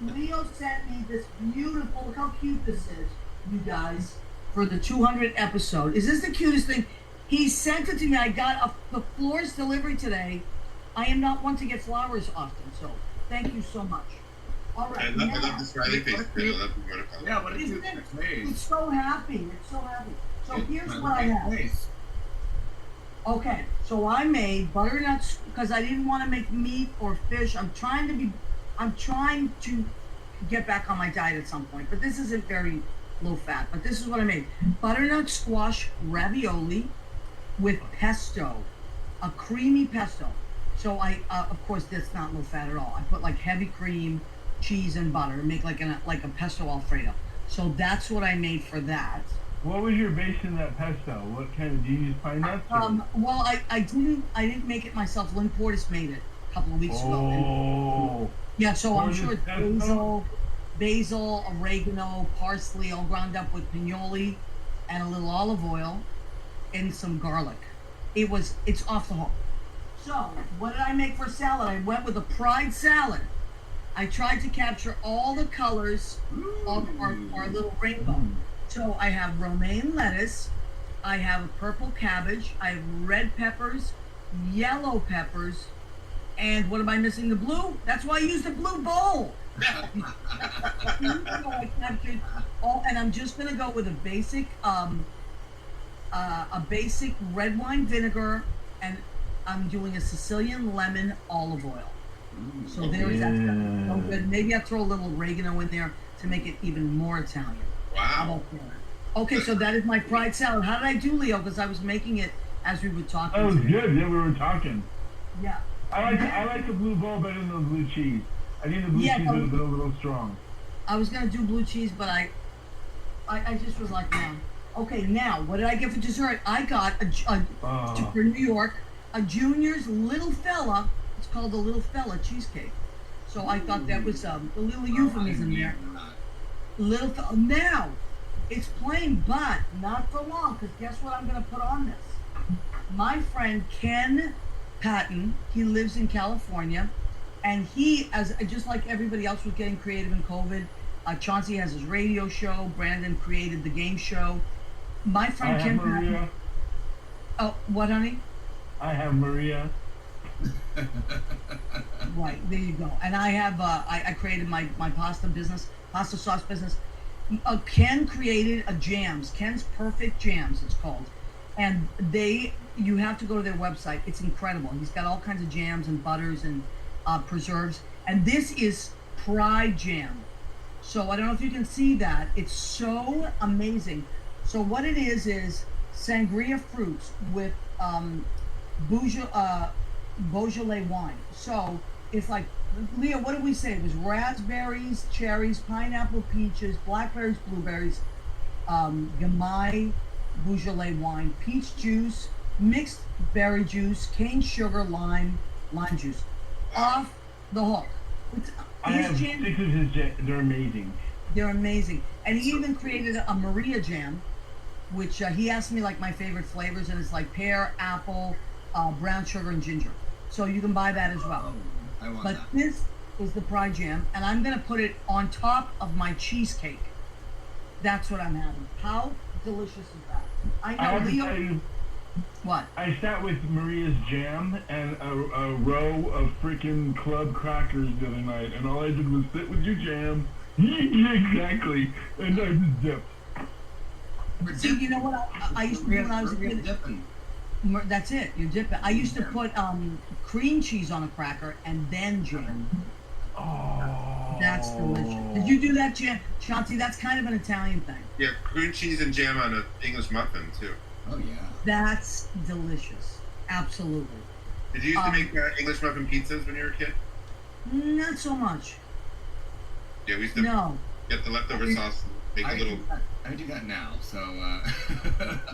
Leo sent me this beautiful, look how cute this is, you guys, for the 200th episode. Is this the cutest thing? He sent it to me. I got the florist delivery today. I am not one to get flowers often, so thank you so much. All right. I love the smiley face. I love the watercolor. Yeah, what a cute face. It's so happy. It's so happy. So here's what I have. Okay, so I made butternuts because I didn't want to make meat or fish. I'm trying to get back on my diet at some point, but this isn't very low fat. But this is what I made: butternut squash ravioli with pesto, a creamy pesto. So I, of course, that's not low fat at all. I put like heavy cream, cheese, and butter to make like a pesto Alfredo. So that's what I made for that. What was your base in that pesto? What kind of, do you use pine nuts? Well, I didn't make it myself. Lynn Portis made it a couple of weeks ago. Oh. Yeah, so I'm sure it's basil, oregano, parsley, all ground up with pinoli, and a little olive oil, and some garlic. It's off the hook. So, what did I make for salad? I went with a pride salad. I tried to capture all the colors of our little rainbow. So I have romaine lettuce, I have a purple cabbage, I have red peppers, yellow peppers, and what am I missing? The blue? That's why I used the blue bowl. I captured all, and I'm just gonna go with a basic red wine vinegar, and I'm doing a Sicilian lemon olive oil. So there's that stuff. So good. Maybe I'll throw a little oregano in there to make it even more Italian. Wow. Okay, so that is my fried salad. How did I do, Leo? Because I was making it as we were talking. That was good. Yeah, we were talking. Yeah. I like the blue bowl better than the blue cheese. I think the blue cheese was a little strong. I was gonna do blue cheese, but I just was like, no. Okay, now what did I get for dessert? I got for New York a Junior's Little Fella. It's called the Little Fella cheesecake. So I thought that was a little euphemism there. Little Fella. Now it's plain, but not for long. Because guess what I'm gonna put on this? My friend Ken Patton. He lives in California. And he, as just like everybody else was getting creative in COVID, Chauncey has his radio show. Brandon created the game show. My friend Ken Patton. Oh, what, honey? I have Maria. Right, there you go. And I have, I created my pasta sauce business. Ken created a jams, Ken's Perfect Jams, it's called. And you have to go to their website. It's incredible. He's got all kinds of jams and butters and preserves. And this is Pride Jam. So I don't know if you can see that. It's so amazing. So what it is sangria fruits with Beaujolais wine. So it's like, Leo, what did we say? It was raspberries, cherries, pineapple, peaches, blackberries, blueberries, Gamay, Beaujolais wine, peach juice, mixed berry juice, cane sugar, lime juice. Off the hook. I have 6 of his jams. They're amazing. They're amazing. And he even created a Maria jam, which he asked me like my favorite flavors, and it's like pear, apple, brown sugar, and ginger. So you can buy that as well. I want but that. This is the Pride Jam, and I'm going to put it on top of my cheesecake. That's what I'm having. How delicious is that? I know, Leo. What? I sat with Maria's jam and a row of freaking club crackers the other night, and all I did was sit with your jam. Exactly. And I just dipped. See, you know what I used to do when I was a kid? That's it. You dip it. I used to put cream cheese on a cracker and then jam. Oh. That's delicious. Did you do that, Chauncey? That's kind of an Italian thing. Yeah, cream cheese and jam on an English muffin too. Oh yeah. That's delicious. Absolutely. Did you used to make English muffin pizzas when you were a kid? Not so much. Yeah, we used to No. get the leftover sauce, make a little. I do that now. So.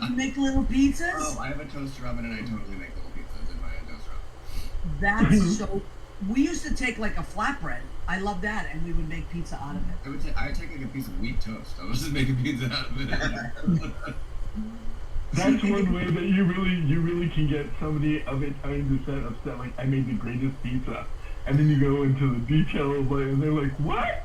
You make little pizzas? Oh, I have a toaster oven, and I totally make little pizzas in my toaster oven. That's so. We used to take like a flatbread. I love that, and we would make pizza out of it. I would take like a piece of wheat toast. I was just making pizza out of it. That's one way that you really can get somebody of it upset. Like, I made the greatest pizza, and then you go into the detail of it, and they're like, "What?"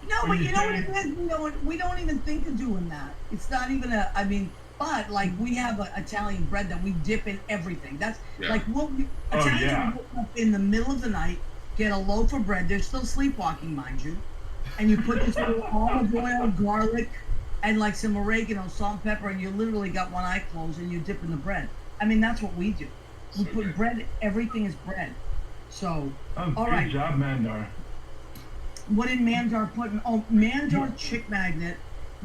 No, but you know what it is? We don't even think of doing that. It's not even a. I mean, but like we have Italian bread that we dip in everything. That's like what we Italians wake up in the middle of the night, get a loaf of bread. They're still sleepwalking, mind you, and you put this little olive oil, garlic, and like some oregano, salt, and pepper, and you literally got one eye closed, and you dip in the bread. I mean, that's what we do. We put bread. Everything is bread. So, all right. Good job, Mandar. What did Mandar put? Mandar Chick Magnet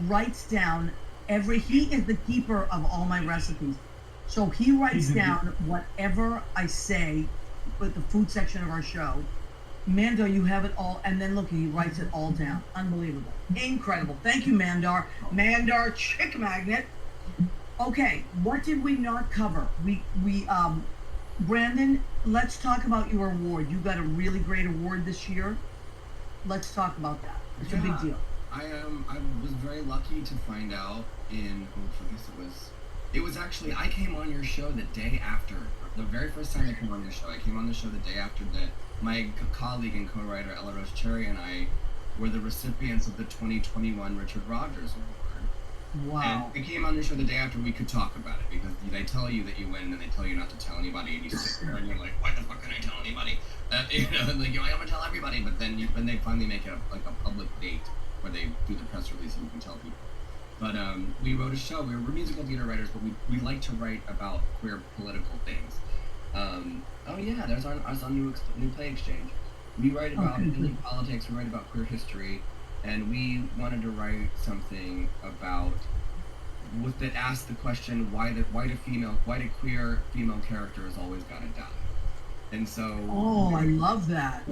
writes down he is the keeper of all my recipes. So he writes down whatever I say with the food section of our show. Mandar, you have it all, and then look, he writes it all down. Unbelievable. Incredible. Thank you, Mandar. Mandar Chick Magnet. Okay, what did we not cover? We Brandon, let's talk about your award. You got a really great award this year. Let's talk about that. It's a big deal. I was very lucky to find out it was actually, I came on your show the day after, the very first time I came on your show. I came on the show the day after my colleague and co-writer Ella Rose Cherry and I were the recipients of the 2021 Richard Rogers Award. Wow. And we came on the show the day after we could talk about it, because they tell you that you win and they tell you not to tell anybody, and you sit there and you're like, why the fuck can I tell anybody? I'm gonna tell everybody, but then when they finally make it a public date where they do the press release and you can tell people. But we wrote a show. We're musical theater writers, but we like to write about queer political things. There's our new play exchange. We write about politics. We write about queer history, and we wanted to write something about that asked the question why do queer female characters always gotta die. And so I love that.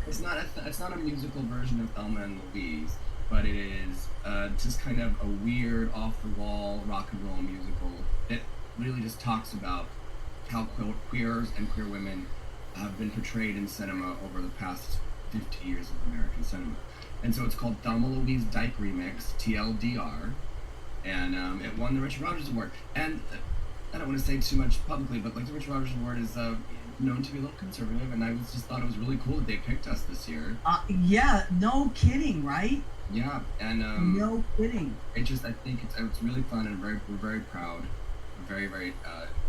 It's not a musical version of Thelma and Louise, but it is just kind of a weird, off-the-wall rock and roll musical that really just talks about how queers and queer women have been portrayed in cinema over the past 50 years of American cinema. And so it's called Thelma Louise Dyke Remix, TLDR, and it won the Richard Rogers Award. And I don't want to say too much publicly, but like the Richard Rogers Award is known to be a little conservative, and I just thought it was really cool that they picked us this year. No kidding, right? Yeah, and no kidding. I think it's really fun, and we're very proud, very, very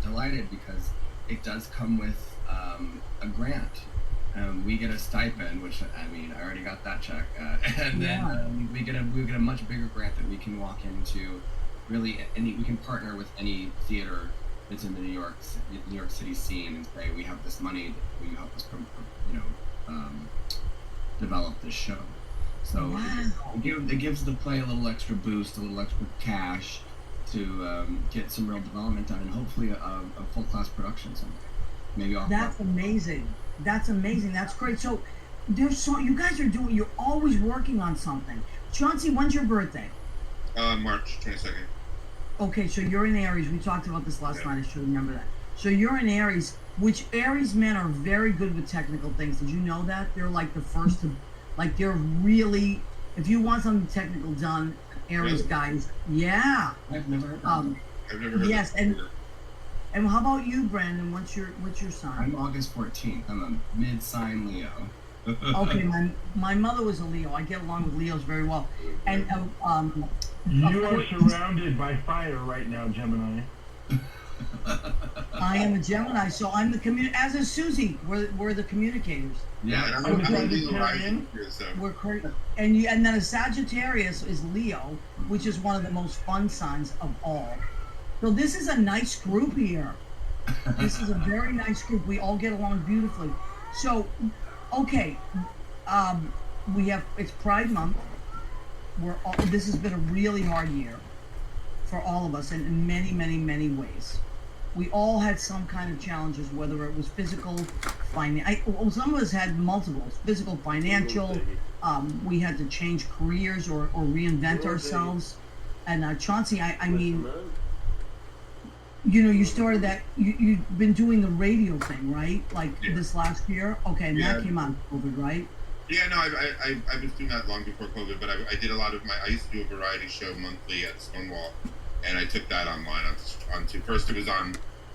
delighted, because it does come with a grant. We get a stipend, which I already got that check, and then we get a much bigger grant that we can walk into. Really, we can partner with any theater that's in the New York City scene and say, we have this money, will you help us develop this show? So it gives the play a little extra boost, a little extra cash to get some real development done, and hopefully a full class production someday. Maybe That's amazing. That's amazing. That's great. So you guys are you're always working on something. Chauncey, when's your birthday? March 22nd. Okay, so you're in Aries. We talked about this last night. I should remember that. So you're in Aries, which Aries men are very good with technical things. Did you know that? They're like the first to, they're really, if you want something technical done, Aries guys, yeah. I've never heard that. I've never heard yes, that. And how about you, Brandon? What's your sign? I'm August 14th. I'm a mid-sign Leo. Okay, my mother was a Leo. I get along with Leos very well. And you are surrounded by fire right now, Gemini. I am a Gemini, so I'm the as is Susie. We're the communicators. Yeah, and I'm a Sagittarian. We're crazy. And then a Sagittarius is Leo, which is one of the most fun signs of all. So this is a nice group here. This is a very nice group. We all get along beautifully. So, okay, it's Pride Month. This has been a really hard year. for all of us in many, many, many ways. We all had some kind of challenges, whether it was physical, some of us had multiples, physical, financial. We had to change careers or reinvent ourselves. And Chauncey, I mean, you started that, you've been doing the radio thing, right? Like this last year? Okay, and that came out of COVID, right? Yeah, no, I was doing that long before COVID, but I did a lot of I used to do a variety show monthly at Stonewall, and I took that online onto first it was on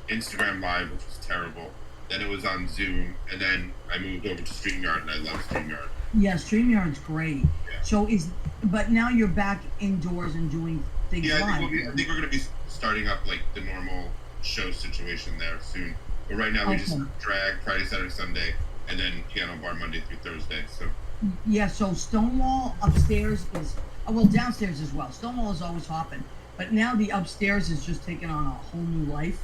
Instagram Live, which was terrible. Then it was on Zoom, and then I moved over to StreamYard, and I love StreamYard. Yeah, StreamYard's great. Yeah. So but now you're back indoors and doing things live. I think we're going to be starting up like the normal show situation there soon. But right now we just drag Friday, Saturday, Sunday, and then piano bar Monday through Thursday. So yeah, so Stonewall upstairs is downstairs as well. Stonewall is always hopping, but now the upstairs is just taking on a whole new life.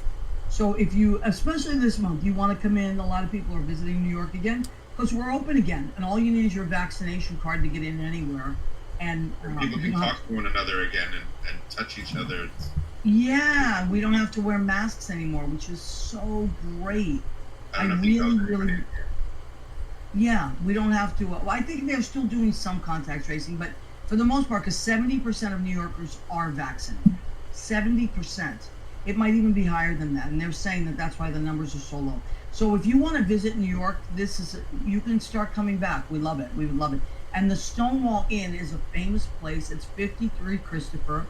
So if you, especially this month, you want to come in, a lot of people are visiting New York again because we're open again, and all you need is your vaccination card to get in anywhere. And people can talk to one another again and touch each other. Yeah, we don't have to wear masks anymore, which is so great. I really. Yeah, we don't have to. Well, I think they're still doing some contact tracing, but for the most part, because 70% of New Yorkers are vaccinated. 70%. It might even be higher than that, and they're saying that that's why the numbers are so low. So if you want to visit New York, you can start coming back. We love it. We would love it. And the Stonewall Inn is a famous place. It's 53 Christopher,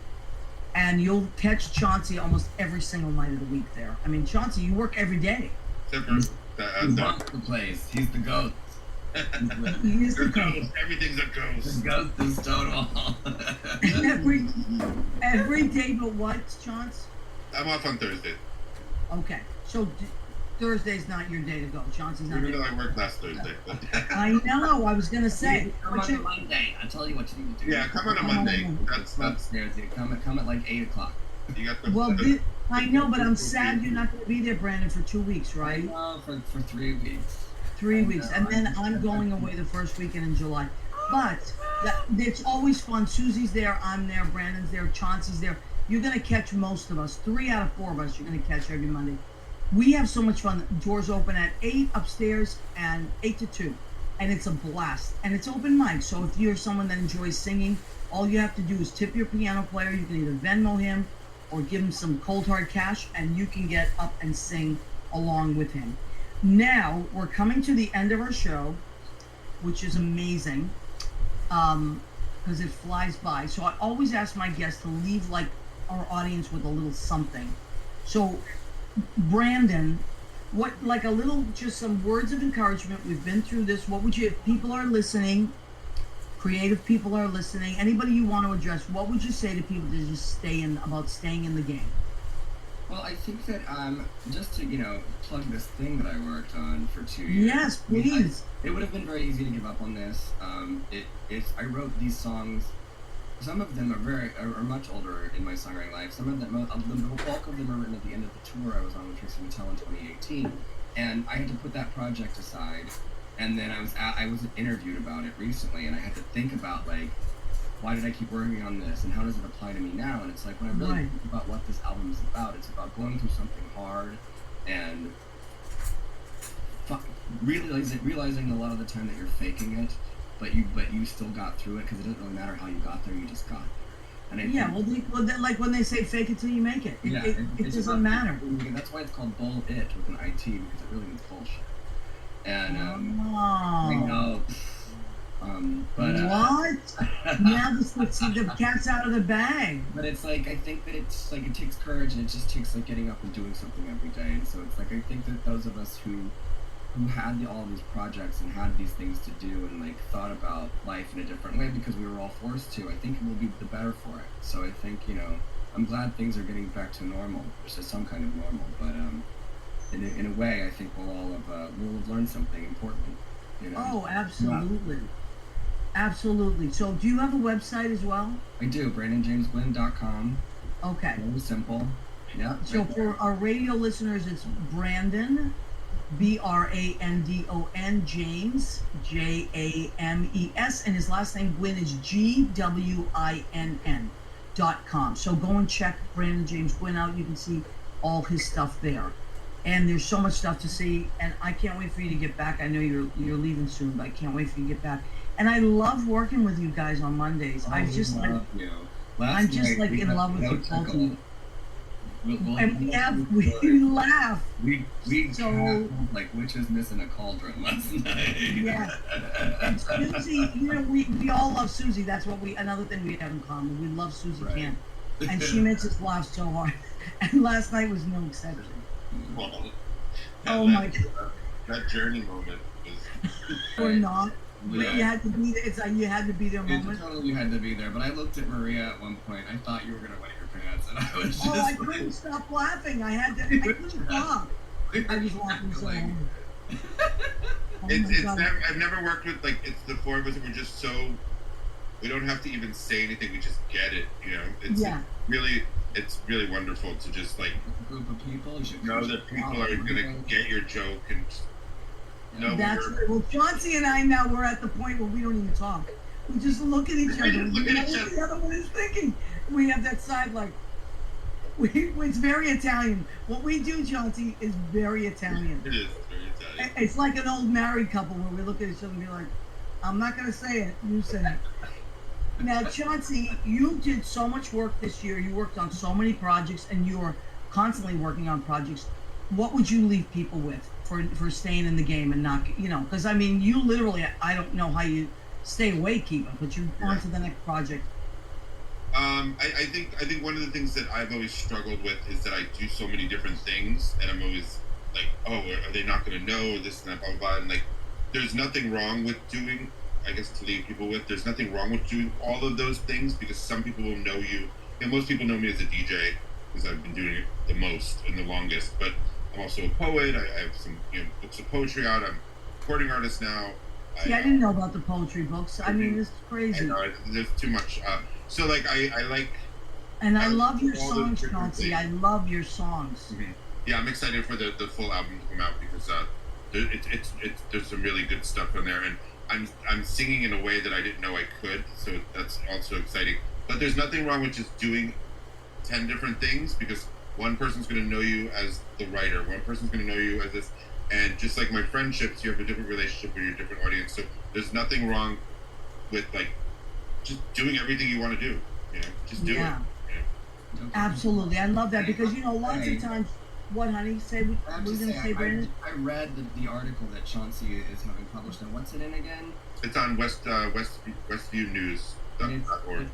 and you'll catch Chauncey almost every single night of the week there. I mean, Chauncey, you work every day. He's the place. He's the goat. He is the goat. Everything's a ghost. The ghost is Stonewall. every day, but what, Chauncey? I'm off on Thursday. Okay, so Thursday's not your day to go. Chauncey's not. Even though I worked last Thursday. I know. I was gonna say. Come on a Monday. I'll tell you what you need to do. Yeah, come on a Monday. That's come at like 8:00. You got the. I know, but I'm sad you're not going to be there, Brandon, for 2 weeks, right? No, for 3 weeks. 3 weeks, and then I'm going away the first weekend in July. But it's always fun. Susie's there, I'm there, Brandon's there, Chauncey's there. You're going to catch most of us. 3 out of 4 of us you're going to catch every Monday. We have so much fun. Doors open at 8 upstairs and 8 to 2. And it's a blast. And it's open mic. So if you're someone that enjoys singing, all you have to do is tip your piano player. You can either Venmo him or give him some cold hard cash, and you can get up and sing along with him. Now, we're coming to the end of our show, which is amazing, because it flies by. So I always ask my guests to leave like our audience with a little something. So, Brandon, just some words of encouragement. We've been through this. What would you, if people are listening, creative people are listening, anybody you want to address, what would you say to people to just staying in the game? Well, I think that just to plug this thing that I worked on for 2 years. Yes, please. It would have been very easy to give up on this. I wrote these songs. Some of them are much older in my songwriting life. Some of them, the bulk of them are written at the end of the tour I was on with Tracy Mattel in 2018, and I had to put that project aside. And then I was interviewed about it recently, and I had to think about why did I keep working on this, and how does it apply to me now? And it's like, when I really think about what this album is about, it's about going through something hard and realizing a lot of the time that you're faking it, but you still got through it, because it doesn't really matter how you got there, you just got there. And like when they say fake it till you make it. It doesn't matter. That's why it's called Bull It with an IT, because it really means bullshit. And I know. But what? Now the cat's out of the bag. But it's like, I think that it's like, it takes courage, and it just takes getting up and doing something every day. And so it's like, I think that those of us who had all of these projects and had these things to do and thought about life in a different way because we were all forced to, I think we'll be the better for it. So I think I'm glad things are getting back to normal, or to some kind of normal. But in a way, I think we'll all have learned something important. Oh, absolutely. Absolutely. So do you have a website as well? I do, BrandonJamesGwinn.com. Okay. Very simple. Yeah. So for our radio listeners, it's Brandon, Brandon, James, James, and his last name Gwinn is Gwinn. gwinn.com. So go and check Brandon James Gwinn out. You can see all his stuff there. And there's so much stuff to see, and I can't wait for you to get back. I know you're leaving soon, but I can't wait for you to get back. And I love working with you guys on Mondays. Oh, I'm just like, you. I'm just like in love with you both of you. And we laugh. We So- cackled like witches missing a cauldron last night. Yeah. And Susie, you know, we all love Susie. That's what another thing we have in common. We love Susie Right. Camp. And she makes us laugh so hard. And last night was no exception. Well, Oh my God. that journey moment was. Or not. But Yeah. you had to be there. It's like you had to be there It moment. totally had to be there, but I looked at Maria at one point. I thought you were gonna wet your pants, and I was just. Oh, I like, couldn't stop laughing. I couldn't stop. I was laughing so hard. Oh It's my God. never, I've never worked with, like, it's the four of us, and we're just so, we don't have to even say anything, we just get it, you know? Yeah. It's really wonderful to just, like, a group of people. You should know that people are gonna get your joke and know That's we're, well, Chauncey and I now we're at the point where we don't even talk. We just look at each other. And Look we at know each what other. the other one is thinking. We have that side like. It's very Italian. What we do, Chauncey, is very Italian. it is very Italian. It's like an old married couple where we look at each other and be like, "I'm not gonna say it. You say it." Now, Chauncey, you did so much work this year. You worked on so many projects, and you are constantly working on projects. What would you leave people with for staying in the game and not, you know? Because I mean, you literally, I don't know how you stay awake even, but you're on to the next project. I think one of the things that I've always struggled with is that I do so many different things, and I'm always like, oh, are they not going to know this and that, blah, blah, blah. And like, there's nothing wrong with doing, I guess to leave people with, there's nothing wrong with doing all of those things, because some people will know you. And most people know me as a DJ, because I've been doing it the most and the longest, but I'm also a poet. I have some books of poetry out. I'm a recording artist now. See, I didn't know about the poetry books. I mean, this is I crazy. know, there's too much. So like, I like. And I love your all those songs, different Chauncey. I things. love your songs. Mhm. Yeah, I'm excited for the full album to come out, because there's some really good stuff on there, and I'm singing in a way that I didn't know I could, so that's also exciting. But there's nothing wrong with just doing 10 different things, because one person's going to know you as the writer, one person's going to know you as this, and just like my friendships, you have a different relationship with your different audience. So there's nothing wrong with like just doing everything you want to do. Just do it. Yeah. Absolutely. I love that because, lots of times, what, honey? Say, what I have were you to going to say, Brandon? I read the article that Chauncey is having published, and what's it in again? It's on westview.news.org.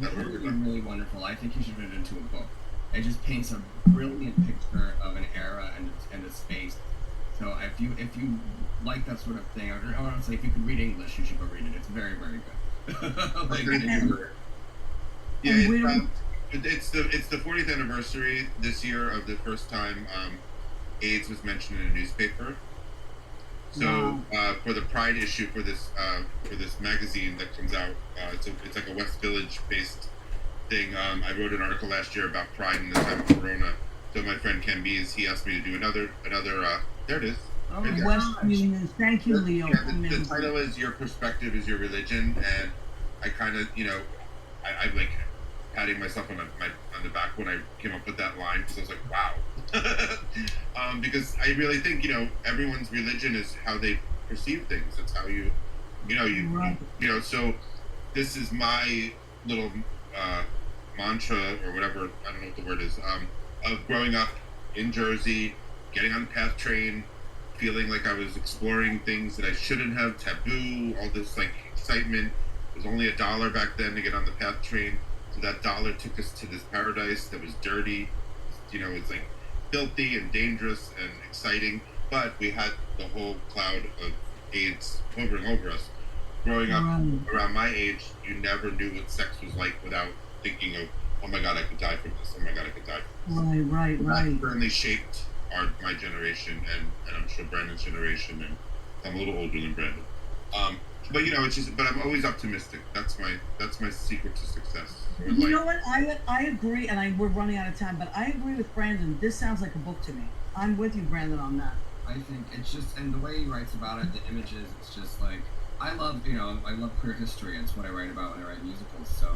It's really, really wonderful. I think you should read it into a book. It just paints a brilliant picture of an era and a space. So if you like that sort of thing, or honestly, if you could read English, you should go read it. It's very, very good. It's the 40th anniversary this year of the first time AIDS was mentioned in a newspaper. So for the Pride issue for this magazine that comes out, it's like a West Village based thing. I wrote an article last year about Pride in the time of Corona. So my friend Ken Bees, he asked me to do another. There it is. Oh Right my there. West gosh. News. Thank you, Leo. The title is "Your Perspective is Your Religion," and I kind of, I'm like patting myself on the back when I came up with that line, because I was like, wow. Because I really think, everyone's religion is how they perceive things. It's how Right. So this is my little mantra or whatever, I don't know what the word is, of growing up in Jersey, getting on the PATH train, feeling like I was exploring things that I shouldn't have, taboo, all this like excitement. It was only $1 back then to get on the PATH train. So that dollar took us to this paradise that was dirty. It's like filthy and dangerous and exciting. But we had the whole cloud of AIDS hovering over us. Growing up around my age, you never knew what sex was like without thinking of, oh my God, I could die from this. Oh my God, I could die from this. Right. That certainly shaped my generation, and I'm sure Brandon's generation, and I'm a little older than Brandon. But but I'm always optimistic. That's my secret to success. You know what? I agree, and we're running out of time, but I agree with Brandon. This sounds like a book to me. I'm with you, Brandon, on that. I think it's just, and the way he writes about it, the images, it's just like, I love queer history. It's what I write about when I write musicals. So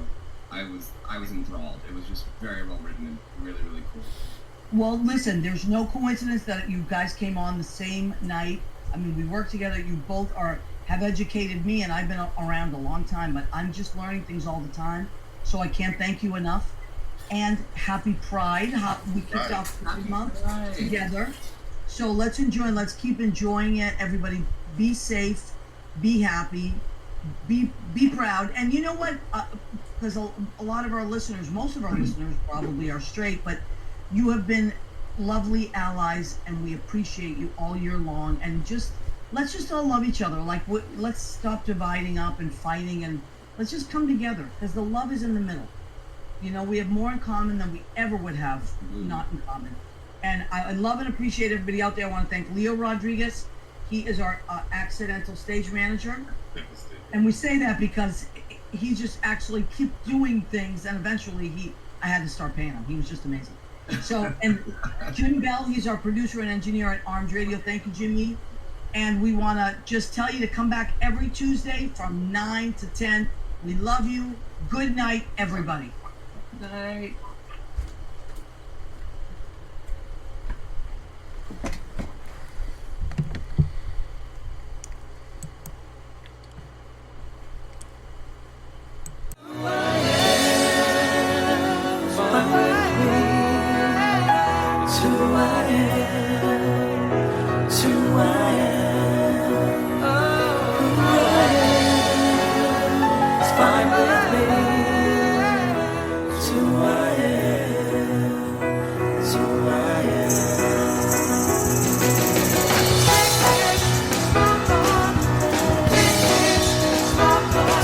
I was enthralled. It was just very well written and really, really cool. Well, listen, there's no coincidence that you guys came on the same night. I mean, we work together. You both have educated me, and I've been around a long time, but I'm just learning things all the time. So I can't thank you enough. And happy Pride. We kicked off Pride Month together. So let's enjoy. Let's keep enjoying it. Everybody, be safe, be happy, be proud. And you know what? Because a lot of our listeners, most of our listeners probably are straight, but you have been lovely allies, and we appreciate you all year long. And let's just all love each other. Like, let's stop dividing up and fighting, and let's just come together, because the love is in the middle. You know, we have more in common than we ever would have not in common. And I love and appreciate everybody out there. I want to thank Leo Rodriguez. He is our accidental stage manager. And we say that because he just actually kept doing things, and eventually I had to start paying him. He was just amazing. So, and Jim Bell, he's our producer and engineer at Armed Radio. Thank you, Jimmy. And we want to just tell you to come back every Tuesday from 9 to 10. We love you. Good night, everybody. Good night.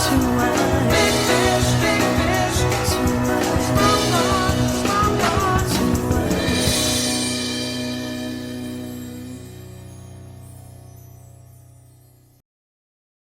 To